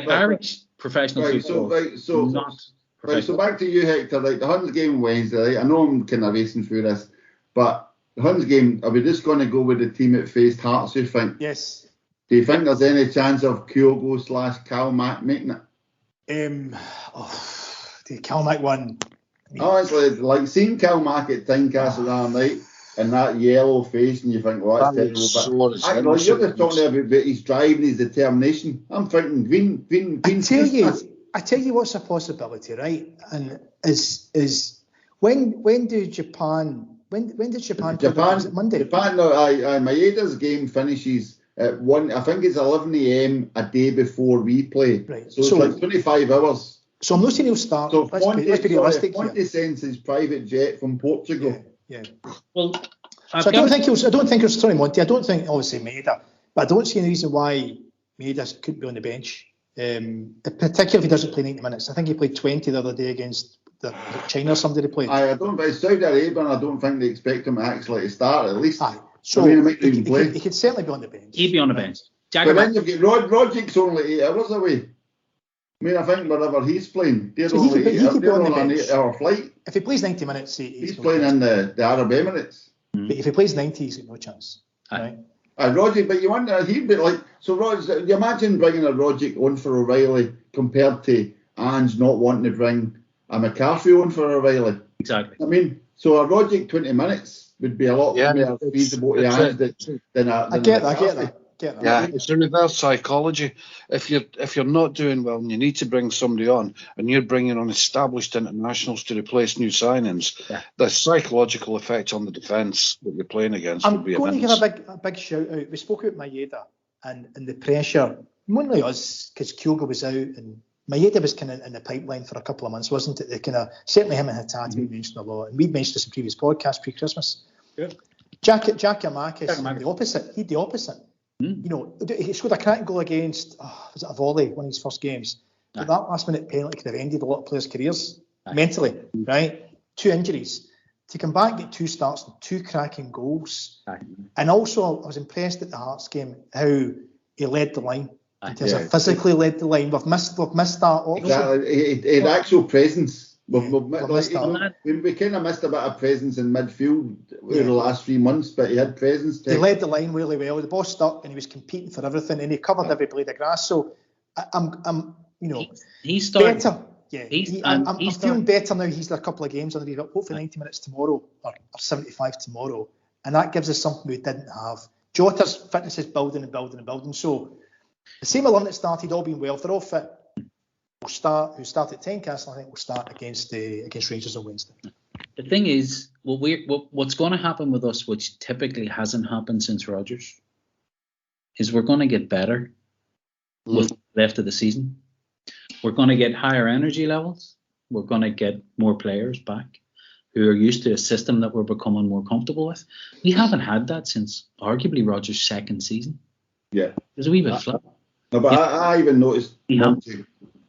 Irish professional football.
So back to you, Hector. Like the Huns game Wednesday. Right? I know I'm kind of racing through this, but the Huns game. Are we just going to go with the team that faced Hearts? You think?
Yes.
Do you think there's any chance of Kyogo/Calmac making it?
The Calmac one.
Honestly, like seeing Calmac at Tynecastle that night and that yellow face, and you think, well, that's terrible. But you're just talking about his drive and his determination. I'm thinking Green.
I tell you what's a possibility, right? And is when did Japan play? Was it Monday?
Japan, Maeda's game finishes at 1. I think it's 11 a.m. a day before we play. Right. So it's like 25 hours.
So I'm not saying he'll start.
So
let's be realistic here.
Monty sends his private jet from Portugal.
Yeah.
Well,
I don't think he'll. Sorry, Monty. I don't think obviously Maeda, but I don't see any reason why Maeda couldn't be on the bench. Particularly if he doesn't play 90 minutes. I think he played 20 the other day against China or somebody played.
I don't. But Saudi Arabia, I don't think they expect him actually to start at least.
So he could certainly be on the bench.
He'd be on the bench.
But then you've got Roderick's only 8 hours away. I mean, I think wherever he's playing, they're only 8 hour flight.
If he plays 90 minutes,
he's playing in the Arab Emirates.
But if he plays 90, he's got no chance. Right?
Roderick, but you wonder, he'd be like, so Roderick, you imagine bringing a Roderick on for O'Reilly compared to Ange not wanting to bring a McCarthy on for O'Reilly.
Exactly.
I mean, So a Rogic 20 minutes would be a lot more feasible to Ange than a
I get that.
Yeah, it's a reverse psychology. If you're not doing well and you need to bring somebody on, and you're bringing on established internationals to replace new signings, the psychological effect on the defence that you're playing against would be immense.
I'm going to give a big shout out. We spoke about Maeda and the pressure, mainly us, because Kyogo was out and Maeda was kind of in the pipeline for a couple of months, wasn't it? They kind of, certainly him and Hatate we mentioned a lot, and we'd mentioned this in previous podcasts pre-Christmas. Yeah. Giakoumakis, the opposite. He'd the opposite. You know, he scored a cracking goal against, was it a volley, one of his first games? But that last minute penalty could have ended a lot of players' careers mentally, right? 2 injuries. To come back, get 2 starts and 2 cracking goals. And also, I was impressed at the Hearts game how he led the line. Physically led the line. We've missed that option.
Exactly. He had actual presence. We kind of missed a bit of presence in midfield over the last 3 months, but he had presence.
He led the line really well. The ball stuck, and he was competing for everything, and he covered every blade of grass. So I'm
he's starting
better. Yeah, I'm feeling better now. He's got a couple of games under his belt. Hopefully 90 minutes tomorrow or 75 tomorrow, and that gives us something we didn't have. Jota's fitness is building. So the same 11 that started, all being well, if they're all fit. Who start at Tynecastle, I think we'll start against Rangers on Wednesday.
The thing is, what's going to happen with us, which typically hasn't happened since Rodgers, is we're going to get better with left of the season. We're going to get higher energy levels. We're going to get more players back who are used to a system that we're becoming more comfortable with. We haven't had that since arguably Rodgers' second season.
Yeah.
There's a wee bit flat.
No, but I even noticed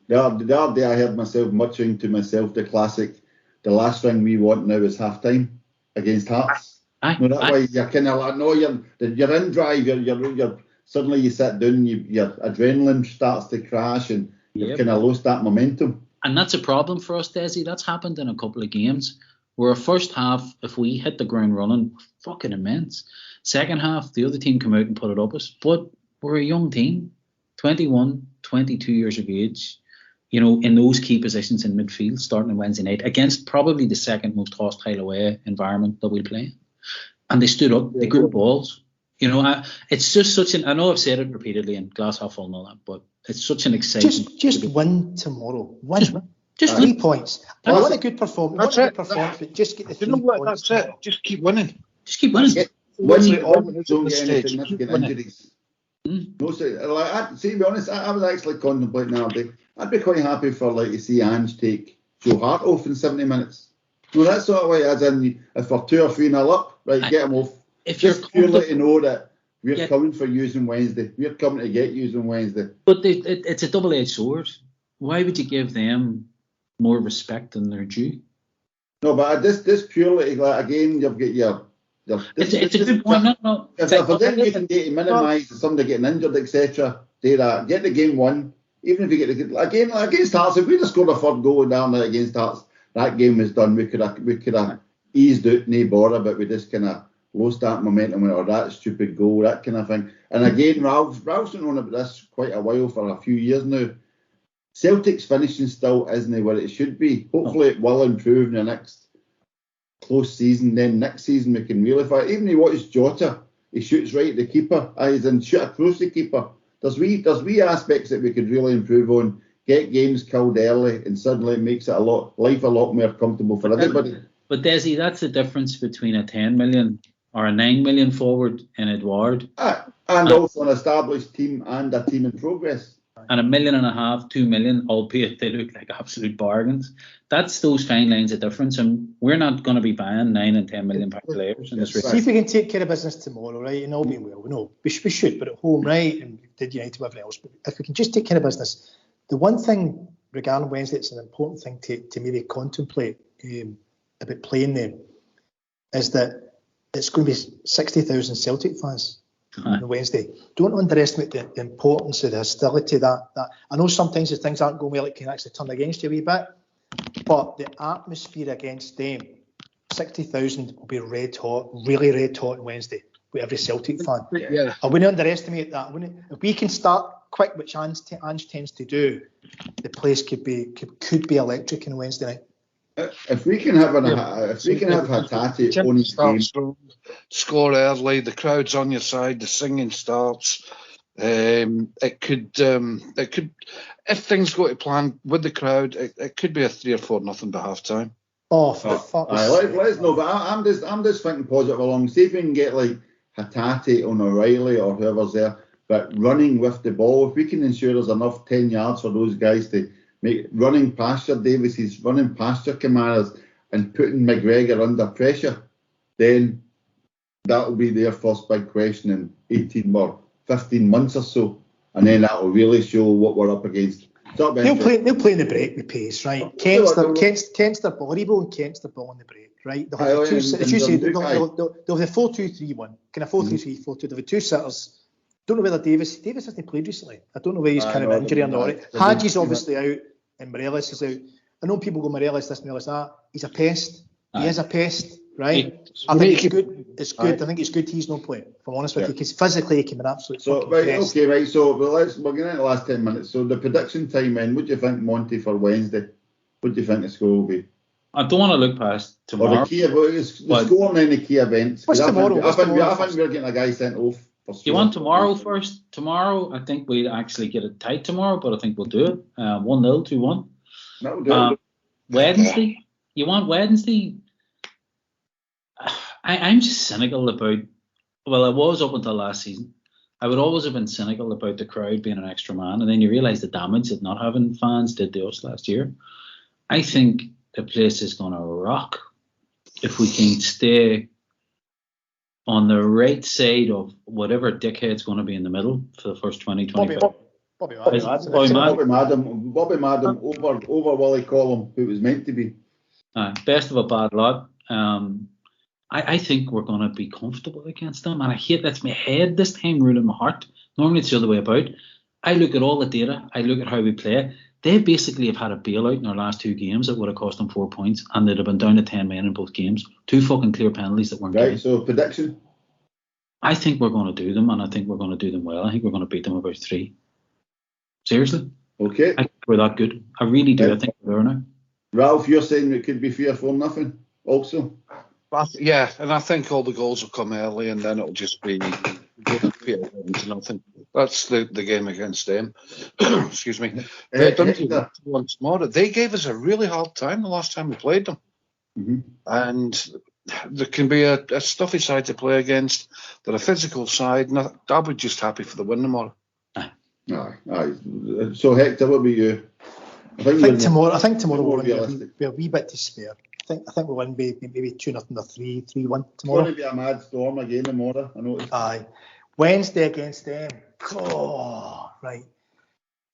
the other day I heard myself muttering to myself the classic, the last thing we want now is half time against Hearts. Way you're kind of like, no, you're in drive, you're suddenly you sit down, your adrenaline starts to crash and you've kind of lost that momentum.
And that's a problem for us, Desi. That's happened in a couple of games where a first half, if we hit the ground running, fucking immense. Second half, the other team come out and put it up us. But we're a young team, 21, 22 years of age. You know, in those key positions in midfield, starting on Wednesday night, against probably the second most hostile away environment that we play. And they stood up, they grew balls. You know, it's just such an, I know I've said it repeatedly and glass half full and all that, but it's such an exciting.
Just win tomorrow. Just 3 points. I want a good performance. But just get the 3 points.
That's it. Just keep winning.
Just keep winning.
Don't get any significant injuries. No, to be honest, I was actually contemplating that day. I'd be quite happy for to see Ange take Joe Hart off in 70 minutes. No, that sort of way, as in if we're 2 or 3-0 up, get him off.
If
just purely to know that we're coming for you on Wednesday. We're coming to get you on Wednesday.
But it's a double-edged sword. Why would you give them more respect than their due?
No, but this purely, again, you've got your...
It's a good point. No.
If then you can minimise somebody getting injured, etc., do that. Get the game won. Even if you get again against Hearts, if we'd have scored a third goal down there against Hearts, that game was done. We could have eased out, no bother, but we just kind of lost that momentum or that stupid goal, that kind of thing. And again, Ralph's been on about this quite a while, for a few years now. Celtic's finishing still isn't where it should be. Hopefully it will improve in the next close season. Then next season we can really fight. Even he watches Jota, he shoots right at the keeper. He's in shoot across the keeper. There's wee aspects that we could really improve on. Get games killed early, and suddenly it makes it life a lot more comfortable for everybody.
But Desi, that's the difference between a 10 million or a 9 million forward in Edouard,
and also an established team and a team in progress.
And $1.5 million, 2 million, albeit they look like absolute bargains. That's those fine lines of difference, and we're not going to be buying 9 and 10 million pound players in this race.
See if we can take care of business tomorrow, right? And all being well. No, we should, but at home, right? And did United with everything else. But if we can just take care of business, the one thing regarding Wednesday, it's an important thing to maybe contemplate about playing them, is that it's going to be 60,000 Celtic fans on Wednesday. Don't underestimate the importance of the hostility that I know sometimes if things aren't going well, it can actually turn against you a wee bit, but the atmosphere against them, 60,000 will be red hot, really red hot on Wednesday with every Celtic fan.
Yeah.
I wouldn't underestimate that. If we can start quick, which Ange tends to do, the place could be electric on Wednesday night.
If we can have Hatate on his game,
score early, the crowd's on your side, the singing starts. It could, if things go to plan with the crowd, it could be a 3 or 4-0 by half time.
Oh, for fuck's sake.
Let's know. But I'm just thinking positive along. See if we can get like Hatate on O'Reilly or whoever's there, but running with the ball. If we can ensure there's enough 10 yards for those guys to make running past your Davises, running past your Kamaras, and putting McGregor under pressure, then that'll be their first big question in 18 or 15 months or so, and then that'll really show what we're up against.
They'll play in the break with pace, right? Kent's their ball, Rebo and Kent's their ball in the break, right? They'll have they'll have the 4-2-3-1, kind of 4-3-3-4-2. They'll have two sitters. Don't know whether Davis hasn't played recently. I don't know whether he's kind of injury or not. Hadji's obviously out and Morelos is out. I know people go Morelos this, Morelos that. He's a pest. He is a pest, right? I think it's good. It's good. I think it's good he's not playing, if I'm honest with you, because physically he can be an absolute fucking pest.
Okay, right. So we're getting into the last 10 minutes. So the prediction time, then, what do you think, Monty, for Wednesday? What do you think the score will be?
I don't want to look past tomorrow.
Or the score and then the key events.
What's tomorrow?
I think we're getting a guy sent off.
Do you want tomorrow first? Tomorrow, I think we'll actually get it tight tomorrow, but I think we'll do it. 1-0, 2-1.
That'll do it.
Wednesday? You want Wednesday? I'm just cynical about, well, I was up until last season. I would always have been cynical about the crowd being an extra man, and then you realise the damage that not having fans did to us last year. I think the place is going to rock if we can stay on the right side of whatever dickhead's going to be in the middle for the first 20-25.
Bobby Madden over Wally Collum, who it was meant to be.
Best of a bad lot. I think we're going to be comfortable against them, and I hate that's my head this time ruling my heart. Normally it's the other way about. I look at all the data, I look at how we play. They basically have had a bailout in their last 2 games that would have cost them 4 points, and they'd have been down to 10 men in both games. 2 fucking clear penalties that weren't given.
Right, so prediction?
I think we're going to do them, and I think we're going to do them well. I think we're going to beat them about 3. Seriously.
Okay.
I think we're that good. I really do. I think we're there now.
Ralph, you're saying it could be 3 or 4-0 also?
Yeah, and I think all the goals will come early, and then it'll just be to nothing. That's the game against them. Excuse me. Tomorrow. They gave us a really hard time the last time we played them, and there can be a stuffy side to play against. They're a physical side. I'll be just happy for the win tomorrow.
Aye. So Hector, what about you?
I think tomorrow we'll be a wee bit to spare. I think we'll win maybe 2-0 or 3-1 tomorrow.
It's going to be a mad storm again tomorrow. I know.
Aye. Wednesday against them. Oh, right.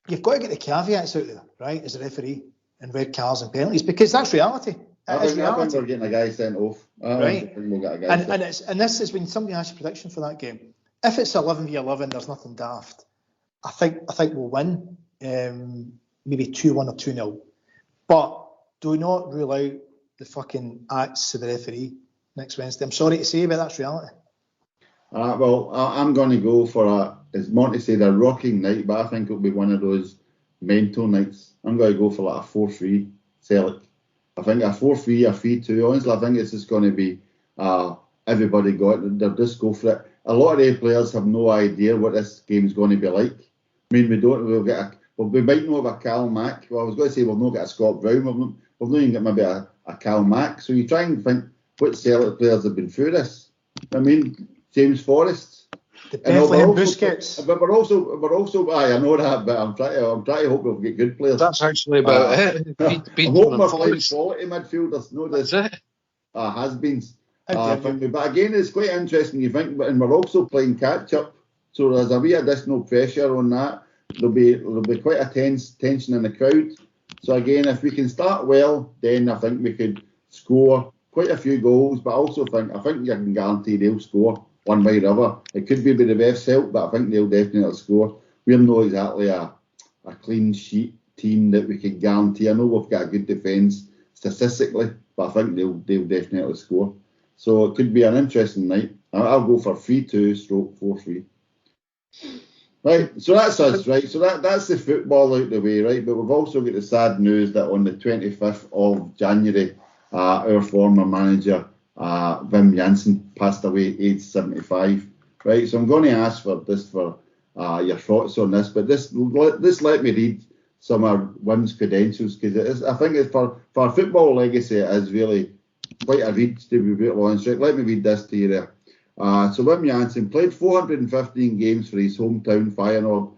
You've got to get the caveats out there, right, as a referee, and red cards and penalties, because that's reality.
I think we're getting a guy sent off.
Right. And this is when somebody asks a prediction for that game. If it's 11v11, there's nothing daft. I think we'll win, maybe 2-1 or 2-0. But do not rule out the fucking acts of the referee next Wednesday. I'm sorry to say, but that's reality.
Well, I'm going to go for as Monty said, a rocking night, but I think it'll be one of those mental nights. I'm going to go for like a 4-3 Celtic. I think a 4-3, a 3-2. Honestly, I think it's just going to be everybody they'll just go for it. A lot of the players have no idea what this game's going to be like. I mean, we might know about Cal Mack. Well, I was going to say we'll not get a Scott Brown. We'll not even get maybe a Cal Mack. So you try and think what Celtic players have been through this. I mean, James Forrest.
The Bethlehem Busquets.
But we're also. I know that, but I'm trying to hope we'll get good players.
That's actually about it.
I'm hoping we're playing quality midfielders. No, this has-beens. But again, it's quite interesting. You think, and we're also playing catch up, so there's a wee additional pressure on that. There'll be quite a tension in the crowd. So again, if we can start well, then I think we could score quite a few goals. But I also think you can guarantee they'll score one way or other. It could be with the refs' help, but I think they'll definitely score. We're not exactly a clean sheet team that we can guarantee. I know we've got a good defence statistically, but I think they'll definitely score. So it could be an interesting night. I'll go for 3-2 / 4-3. Right, so that's us, right? So that's the football out the way, right? But we've also got the sad news that on the 25th of January, our former manager, Wim Jansen, passed away aged 75, right? So I'm going to ask for your thoughts on this, but this let me read some of Wim's credentials, because I think it's for football legacy, it is really quite a read, to be brutally honest. Right? Let me read this to you there. So Wim Jansen played 415 games for his hometown Feyenoord,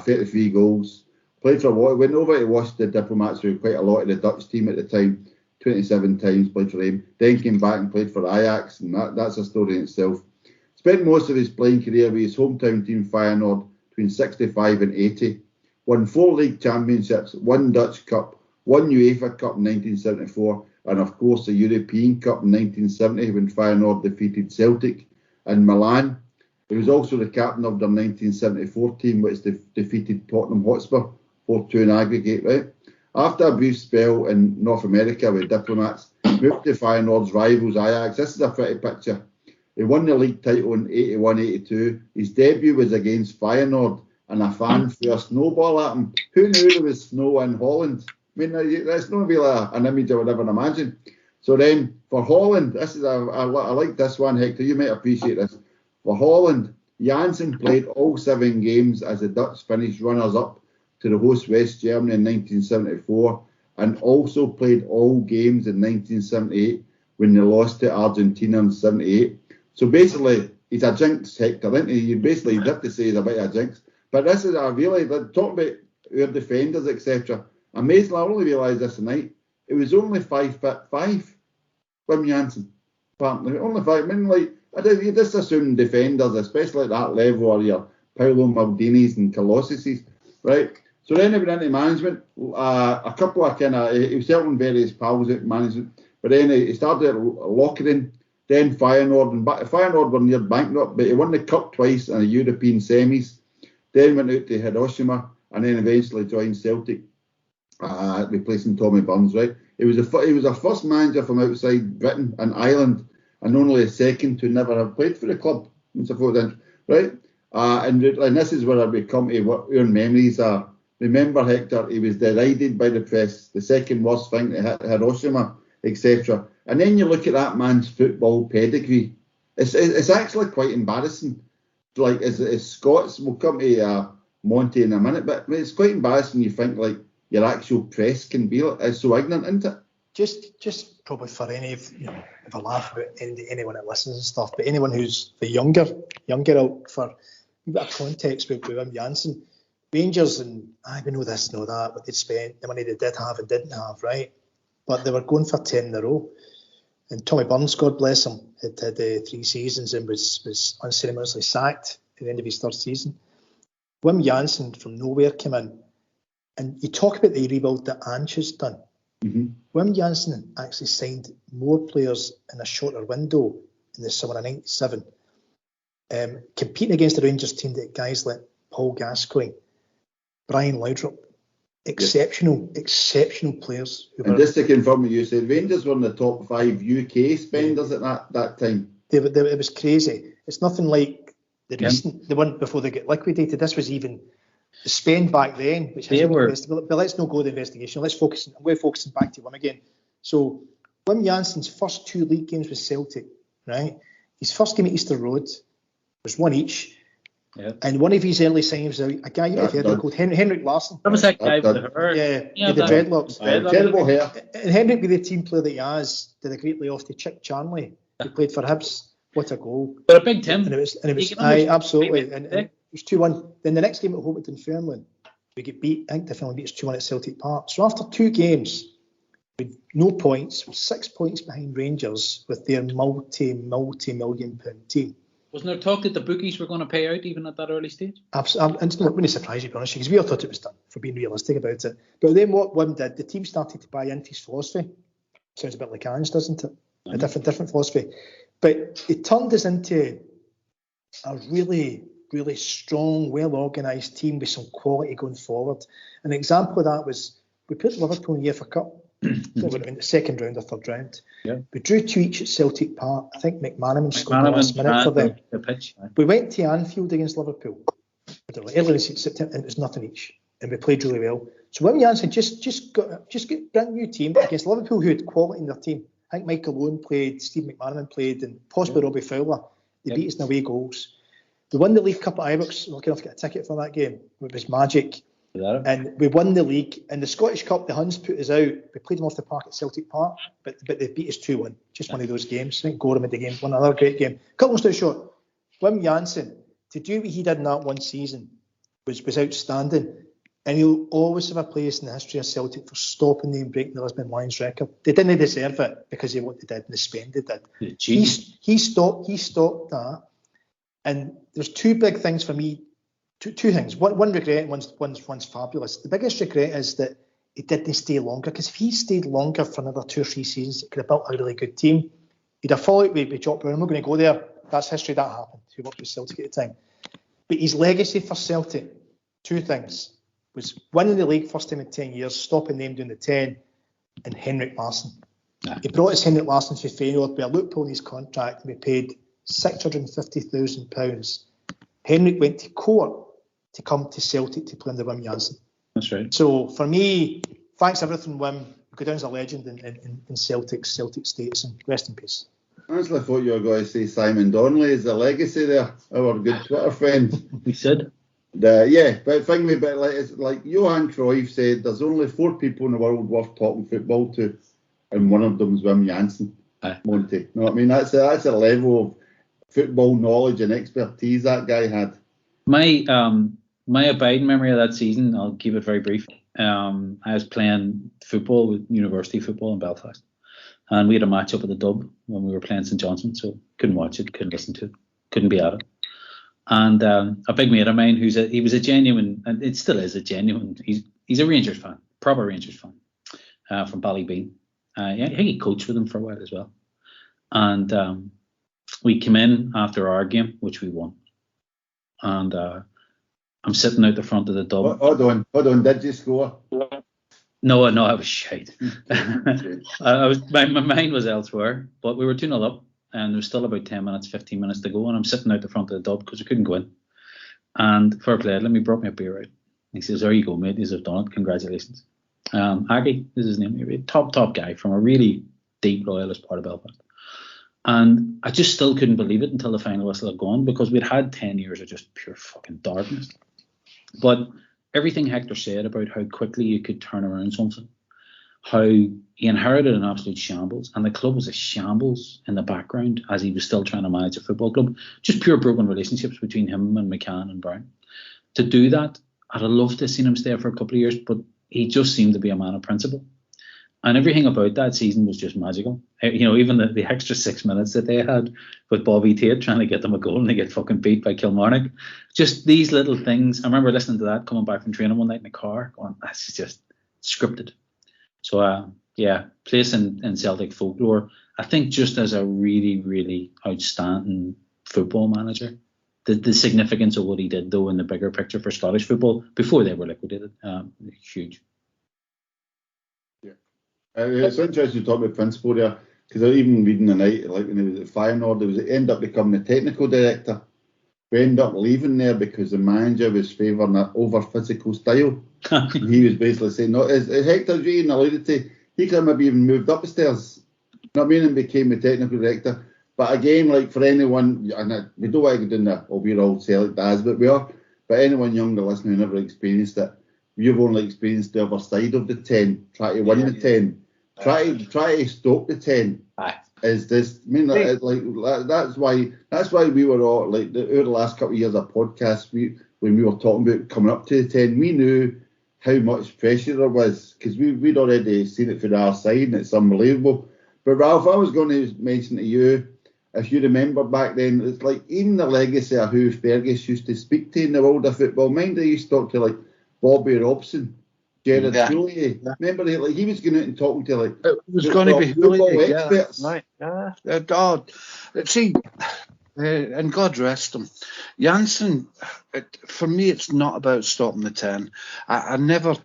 33 goals. Played for went over to watch the Diplomats, who were quite a lot of the Dutch team at the time. 27 times played for them. Then came back and played for Ajax, and that's a story in itself. Spent most of his playing career with his hometown team Feyenoord between 65 and 80. Won 4 league championships, 1 Dutch Cup, 1 UEFA Cup in 1974, and of course the European Cup in 1970 when Feyenoord defeated Celtic in Milan. He was also the captain of their 1974 team, which defeated Tottenham Hotspur 4-2 in aggregate, right? After a brief spell in North America with Diplomats, moved to Feyenoord's rivals Ajax. This is a pretty picture. He won the league title in 81-82. His debut was against Feyenoord, and a fan threw a snowball at him. Who knew there was snow in Holland? I mean, that's not really an image I would ever imagine. So then, for Holland, I like this one, Hector. You might appreciate this. For Holland, Jansen played all 7 games as the Dutch finished runners-up to the host West Germany in 1974, and also played all games in 1978 when they lost to Argentina in 78. So basically, he's a jinx, Hector, isn't he? You'd have to say he's a bit of a jinx. But this is talking about our defenders, etc. Amazing, I only realised this tonight. It was only 5'5", Wim Jansen. Apparently, only 5. I mean, you just assume defenders, especially at that level, are your Paolo Maldinis and Colossises, right? So then he went into management. A couple of he was helping various pals at management, but then he started at Lokeren, then Feyenoord, and Feyenoord were near bankrupt, but he won the cup twice in the European semis. Then went out to Hiroshima, and then eventually joined Celtic, replacing Tommy Burns. Right, he was a first manager from outside Britain and Ireland, and only a second to never have played for the club. Right, and this is where we come to what our memories are. Remember, Hector, he was derided by the press, the second worst thing to hit Hiroshima, etc. And then you look at that man's football pedigree. It's actually quite embarrassing. Like, as Scots, we'll come to Monty in a minute, but it's quite embarrassing. You think like your actual press can be so ignorant, isn't it?
Just probably for any of if I laugh about anyone that listens and stuff, but anyone who's the younger out, for a bit of context with Wim Jansen. Rangers, and we know this, know that, but they'd spent the money they did have and didn't have, right? But they were going for 10 in a row. And Tommy Burns, God bless him, had 3 seasons and was unceremoniously sacked at the end of his 3rd season. Wim Jansen from nowhere came in. And you talk about the rebuild that Ange has done. Mm-hmm. Wim Jansen actually signed more players in a shorter window in the summer of 97. Competing against the Rangers team that guys like Paul Gascoigne, Brian Laudrup, exceptional players.
And just to confirm what you said, Rangers were in the top 5 UK spenders at that time.
It was crazy. It's nothing like the one before they get liquidated. This was even the spend back then, which hasn't been investigated. But let's not go to the investigation. I'm going to focus back to Wim again. So Wim Jansen's first 2 league games with Celtic, right? His first game at Easter Road was 1 each. Yeah. And one of his early signings was a guy you might have heard of called Henrik Larsson.
That was that guy with the hair.
Yeah, the dreadlocks.
Terrible hair.
And Henrik, with the team player that he has, did a great layoff to Chick Charnley, who played for Hibs. What a goal!
But a big Tim.
And it was absolutely. And it was 2-1. Then the next game at home at Dunfermline, we get beat. I think Dunfermline beat us 2-1 at Celtic Park. So after 2 games, with no points, 6 points behind Rangers with their multi-million pound team.
Wasn't there talk that the bookies were going to pay out even at that early stage?
Absolutely. And it's not really surprising, to be honest, because we all thought it was done, for being realistic about it. But then what Wim did, the team started to buy into his philosophy. Sounds a bit like Ange, doesn't it? Mm-hmm. A different philosophy. But it turned us into a really, really strong, well-organised team with some quality going forward. An example of that was we put Liverpool in the UEFA Cup. It would have been the 2nd round or 3rd round. Yeah. We drew 2 each at Celtic Park. I think McManaman scored the last minute for them.
The pitch.
We went to Anfield against Liverpool.
I don't know, early in September, and it was nothing each, and we played really well. So Wim Jansen just got a brand new team against Liverpool, who had quality in their team. I think Michael Owen played, Steve McManaman played, and possibly Robbie Fowler. They beat us in away goals. We won the League Cup at Ibrox. We were lucky enough to get a ticket for that game. It was magic. And we won the league. In the Scottish Cup, the Huns put us out. We played them off the park at Celtic Park, but they beat us 2-1. Just one of those games. I think Gorham had the game. One another great game. Cut long story short, Wim Jansen, to do what he did in that one season was outstanding. And he'll always have a place in the history of Celtic for stopping them breaking the Lisbon Lions record. They didn't deserve it because of what they did and the spend they did. He stopped that. And there's two big things for me. Two things. One regret, one's fabulous. The biggest regret is that he didn't stay longer, because if he stayed longer for another 2 or 3 seasons, it could have built a really good team. He'd have followed with Jock Brown. I'm not going to go there. That's history. That happened. He worked with Celtic at the time. But his legacy for Celtic, 2 things, was winning the league first time in 10 years, stopping them doing the 10, and Henrik Larsson. He brought us Henrik Larsson to Feyenoord with a loophole in his contract, and we paid £650,000. Henrik went to court to come to Celtic to play under Wim Jansen.
That's right.
So for me, thanks everything, Wim. Go down as a legend in Celtic status, and rest in peace.
I honestly thought you were going to say Simon Donnelly is a legacy there, our good Twitter friend.
We said.
Yeah, but it's like Johan Cruyff said, there's only 4 people in the world worth talking football to, and one of them is Wim Jansen. Monty. You know what I mean? That's a level of football knowledge and expertise that guy had.
My abiding memory of that season, I'll keep it very brief. I was playing football, university football in Belfast, and we had a match up at the Dub when we were playing St Johnstone, so couldn't watch it, couldn't listen to it, couldn't be at it. And a big mate of mine, he was a genuine, and it still is a genuine, he's a Rangers fan, proper Rangers fan, from Ballybean. I think he coached with them for a while as well. And we came in after our game, which we won. And I'm sitting out the front of the Dub.
Hold on, did you score?
No, I was shite. My mind was elsewhere, but we were 2-0 up, and there was still about 10 minutes, 15 minutes to go, and I'm sitting out the front of the Dub because we couldn't go in. And fair play, let me brought me a beer out. He says, there you go, mate, you've done it, congratulations. Aggie is his name, top guy from a really deep loyalist part of Belfast. And I just still couldn't believe it until the final whistle had gone, because we'd had 10 years of just pure fucking darkness. But everything Hector said about how quickly you could turn around something, how he inherited an absolute shambles, and the club was a shambles in the background as he was still trying to manage a football club, just pure broken relationships between him and McCann and Brown. To do that, I'd have loved to have seen him stay for a couple of years, but he just seemed to be a man of principle. And everything about that season was just magical. You know, even the extra 6 minutes that they had with Bobby Tate trying to get them a goal and they get fucking beat by Kilmarnock. Just these little things. I remember listening to that coming back from training one night in the car going, that's just scripted. So, place in Celtic folklore, I think just as a really, really outstanding football manager. The significance of what he did, though, in the bigger picture for Scottish football before they were liquidated, huge.
It's interesting to talk about principle there, because I was even reading the night, like when he was at Feyenoord, he ended up becoming the technical director. We ended up leaving there because the manager was favouring an over physical style. He was basically saying, no, as Hector Jean alluded to, he could have maybe even moved up the stairs. You know what I mean? And became the technical director. But again, like for anyone, and we don't want to go down there, we're all Celtic dads, but we are. But anyone younger listening who never experienced it, you've only experienced the other side of the 10. Try to win the 10. Try to stop the 10. Is this? I mean, that's why we were all like over the last couple of years of podcasts. When we were talking about coming up to the 10, we knew how much pressure there was, because we'd already seen it from our side, and it's unbelievable. But Ralph, I was going to mention to you, if you remember back then, it's like even the legacy of who Fergus used to speak to in the world of football. Mind, I used to talk to like Bobby Robson, Gerard Houllier. Remember, he was going out and talking to like
it was going to be
football experts.
Right. God, see, and God rest him. Jansen, for me, it's not about stopping the 10. I never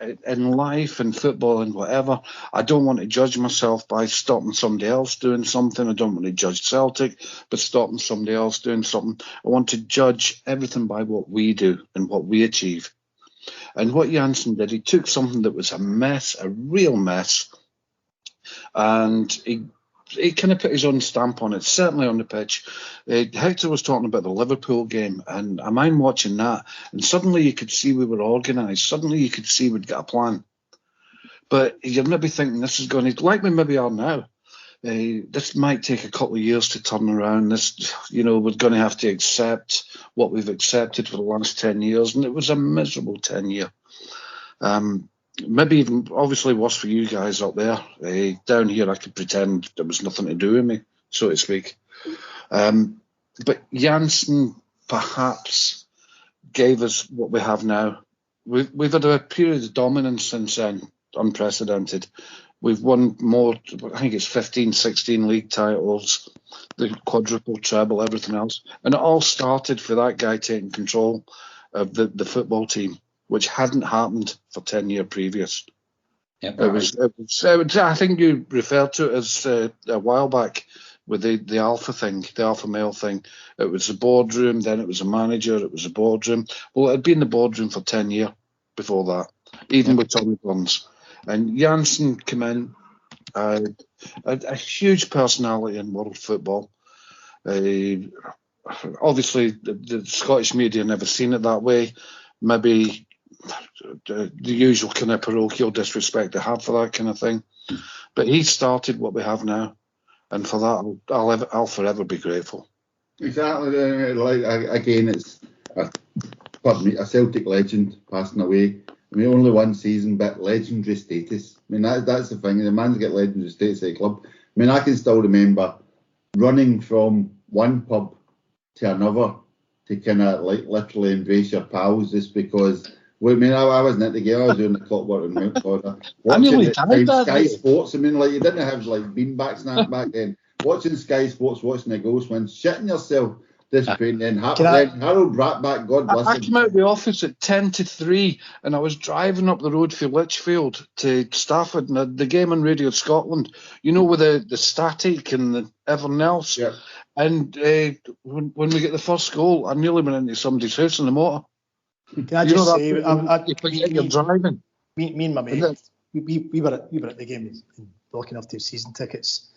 in life and football and whatever, I don't want to judge myself by stopping somebody else doing something. I don't want to judge Celtic by stopping somebody else doing something. I want to judge everything by what we do and what we achieve. And what Jansen did, he took something that was a mess, a real mess, and he kind of put his own stamp on it, certainly on the pitch. Hector was talking about the Liverpool game, and I mind watching that, and suddenly you could see we were organised. Suddenly you could see we'd got a plan. But you're maybe thinking this is going to, like we maybe are now, this might take a couple of years to turn around. This, we're going to have to accept what we've accepted for the last 10 years, and it was a miserable 10-year. Maybe even obviously worse for you guys up there. Down here, I could pretend there was nothing to do with me, so to speak. But Jansen perhaps gave us what we have now. We've had a period of dominance since then, unprecedented. We've won more, I think it's 15, 16 league titles, the quadruple treble, everything else. And it all started for that guy taking control of the football team, which hadn't happened for 10 years previous.
Yep.
It was, I think you referred to it as a while back with the alpha thing, the alpha male thing. It was a boardroom, then it was a manager, it was a boardroom. Well, it had been the boardroom for 10 years before that, even with Tommy Burns. And Jansen came in, a huge personality in world football. Obviously, the Scottish media never seen it that way. Maybe the usual kind of parochial disrespect they have for that kind of thing. But he started what we have now. And for that, I'll forever be grateful.
Exactly. Again, it's a Celtic legend passing away. I mean, only one season, but legendary status. I mean, that's the thing. The man's got legendary status at the club. I mean, I can still remember running from one pub to another to kind of like literally embrace your pals just because. Well, I mean, I wasn't at the game. I was doing the clockwork in Mount Clodagh. Watching it on Sky Sports. I mean, like you didn't have like beanbags and that back then. Watching Sky Sports, watching the goals, when shitting yourself. This pain. Then Harold Bratback, God bless him.
I came out of the office at 10 to 3 and I was driving up the road from Lichfield to Stafford and the game on Radio Scotland, with the static and everything else.
Yeah.
And when we get the first goal, I nearly went into somebody's house in the motor.
Can I just say,
you're driving.
Me and my mate, we were at the game, lucky enough to have season tickets.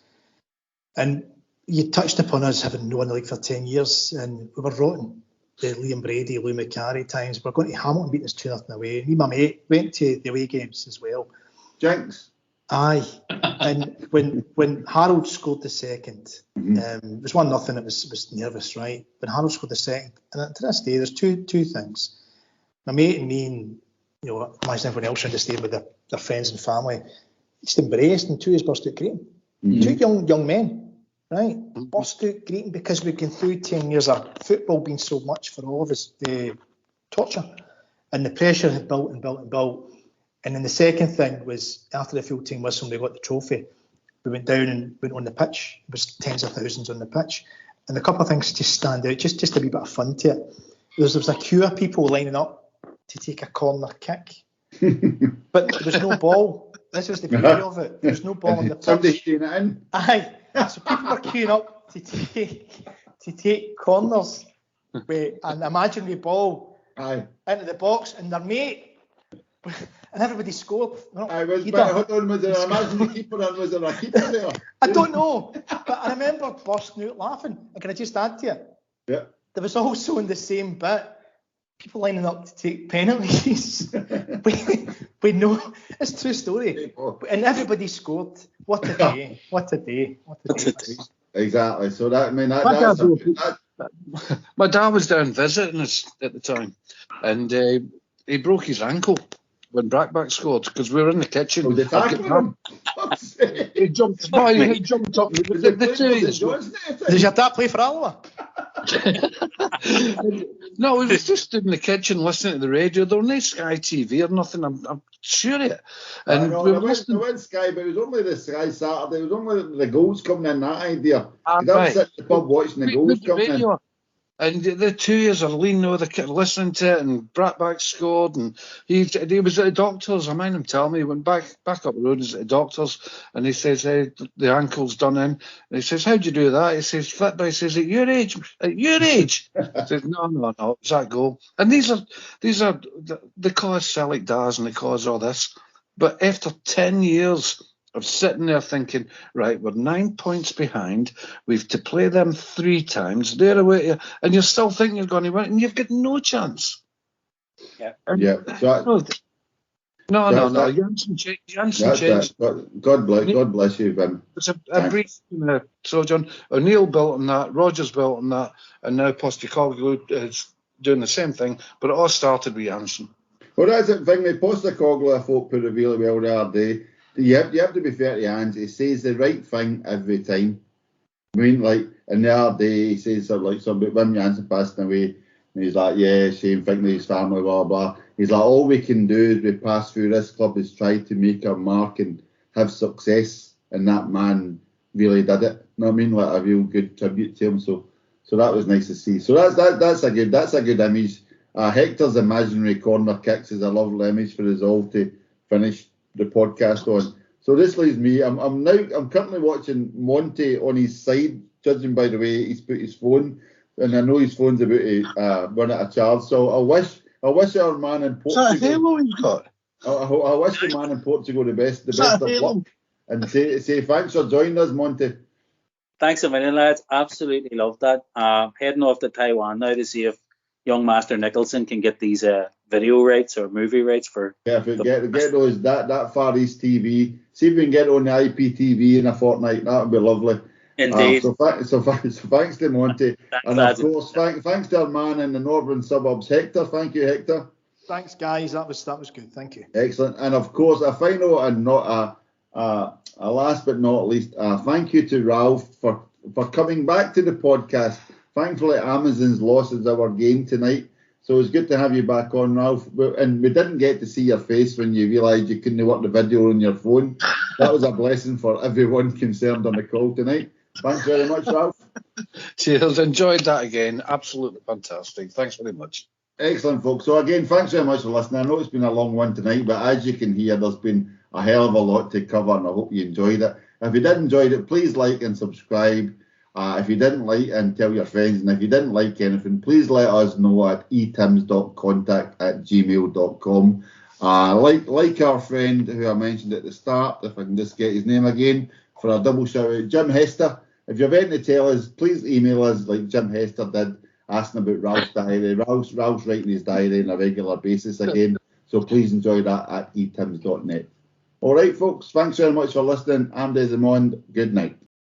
And you touched upon us having won the league for 10 years, and we were rotten. The Liam Brady, Lou McCarry times. We're going to Hamilton beating us 2-0 away. Me and my mate went to the away games as well.
Jinx.
Aye. And when Harold scored the second, it was 1-0. It was nervous, right? When Harold scored the second, and to this day, there's two things. My mate and me, and imagine everyone else around the stadium with their friends and family, just embraced, and two is burst out greeting. Two young men. Right, burst out greeting because we've gone through 10 years of football being so much for all of us, torture, and the pressure had built and built and built. And then the second thing was after the full team whistle, we got the trophy. We went down and went on the pitch. It was tens of thousands on the pitch, and a couple of things just stand out, just a wee bit of fun to it. There was a queue of people lining up to take a corner kick, but there was no ball. This was the beauty of it. There was no ball on the pitch.
Somebody's doing it in.
Aye. So people were queuing up to take corners with an imaginary ball into the box, and their mate, and everybody scored.
Was there an imaginary keeper and was there a keeper there?
I don't know, but I remember bursting out laughing. And can I just add to it?
Yeah.
There was also in the same bit people lining up to take penalties. we know it's a true story, and everybody scored. What a day! What a day! What a day!
Exactly. So that
my dad was down visiting us at the time, and he broke his ankle when Brackback scored because we were in the kitchen.
Oh,
he jumped. He jumped up.
Did your dad play for Alloa?
No, he was just in the kitchen listening to the radio. There was no Sky TV or nothing. I'm sure of it. And we were listening.
There was Sky, but it was only the Sky Saturday. It was only the goals coming in. That idea. I was sitting in the pub watching the goals coming in.
And the 2 years are leaning over the kit, listening to it, and Bratback scored, and he was at the doctor's. I mind him telling me he went back up the road, he's at the doctor's, and he says, hey, the ankle's done in. And he says, how'd you do that? He says, Fitbit. He says, at your age. I says, no, it's that goal. And these are they call us Celtic Dars and they call us all this. But after 10 years of sitting there thinking, right, we're 9 points behind, we've to play them 3 times, they're away, and you're still thinking you're going to win, and you've got no chance.
Yeah.
No. Jansen changed.
God bless you, Wim.
It's a brief sojourn. O'Neill built on that, Rodgers built on that, and now Postecoglou is doing the same thing, but it all started with Jansen.
Well, that's the thing. Postecoglou, I thought, put it really well the other day. You have to be fair to Hans. He says the right thing every time. I mean, like, in the other day, he says something about Wim Jansen passing away, and he's like, yeah, same thing with his family, blah, blah. He's like, all we can do as we pass through this club is try to make our mark and have success, and that man really did it. You know what I mean? Like, a real good tribute to him. So that was nice to see. So that's a good image. Hector's imaginary corner kicks is a lovely image for us all to finish the podcast on. So this leaves me. I'm currently watching Monty on his side, judging by the way he's put his phone, and I know his phone's about to run out of charge. So I wish our man in Portugal.
Is that a halo he's got?
I wish the man in Portugal the best of luck, and say thanks for joining us, Monty.
Thanks a million, lads. Absolutely love that. Heading off to Taiwan now to see if young Master Nicholson can get these video rights or movie rights for. Yeah,
if we get those that Far East TV, see if we can get on the IPTV in a fortnight. That would be lovely.
Indeed.
So thanks to Monty, and of course thanks to our man in the northern suburbs, Hector. Thank you, Hector.
Thanks, guys. That was good. Thank you.
Excellent. And of course, a final and not a last but not least, thank you to Ralph for coming back to the podcast. Thankfully, Amazon's loss is our game tonight, so it's good to have you back on, Ralph. And we didn't get to see your face when you realised you couldn't work the video on your phone. That was a blessing for everyone concerned on the call tonight. Thanks very much, Ralph.
Cheers. Enjoyed that again. Absolutely fantastic. Thanks very much.
Excellent, folks. So again, thanks very much for listening. I know it's been a long one tonight, but as you can hear, there's been a hell of a lot to cover, and I hope you enjoyed it. If you did enjoy it, please like and subscribe. If you didn't like, and tell your friends. And if you didn't like anything, please let us know at etims.contact@gmail.com. Like our friend who I mentioned at the start, if I can just get his name again, for a double shout out, Jim Hester. If you're waiting to tell us, please email us like Jim Hester did, asking about Ralph's diary. Ralph's writing his diary on a regular basis again, so please enjoy that at etims.net. All right, folks, thanks very much for listening. I'm Desmond. Good night.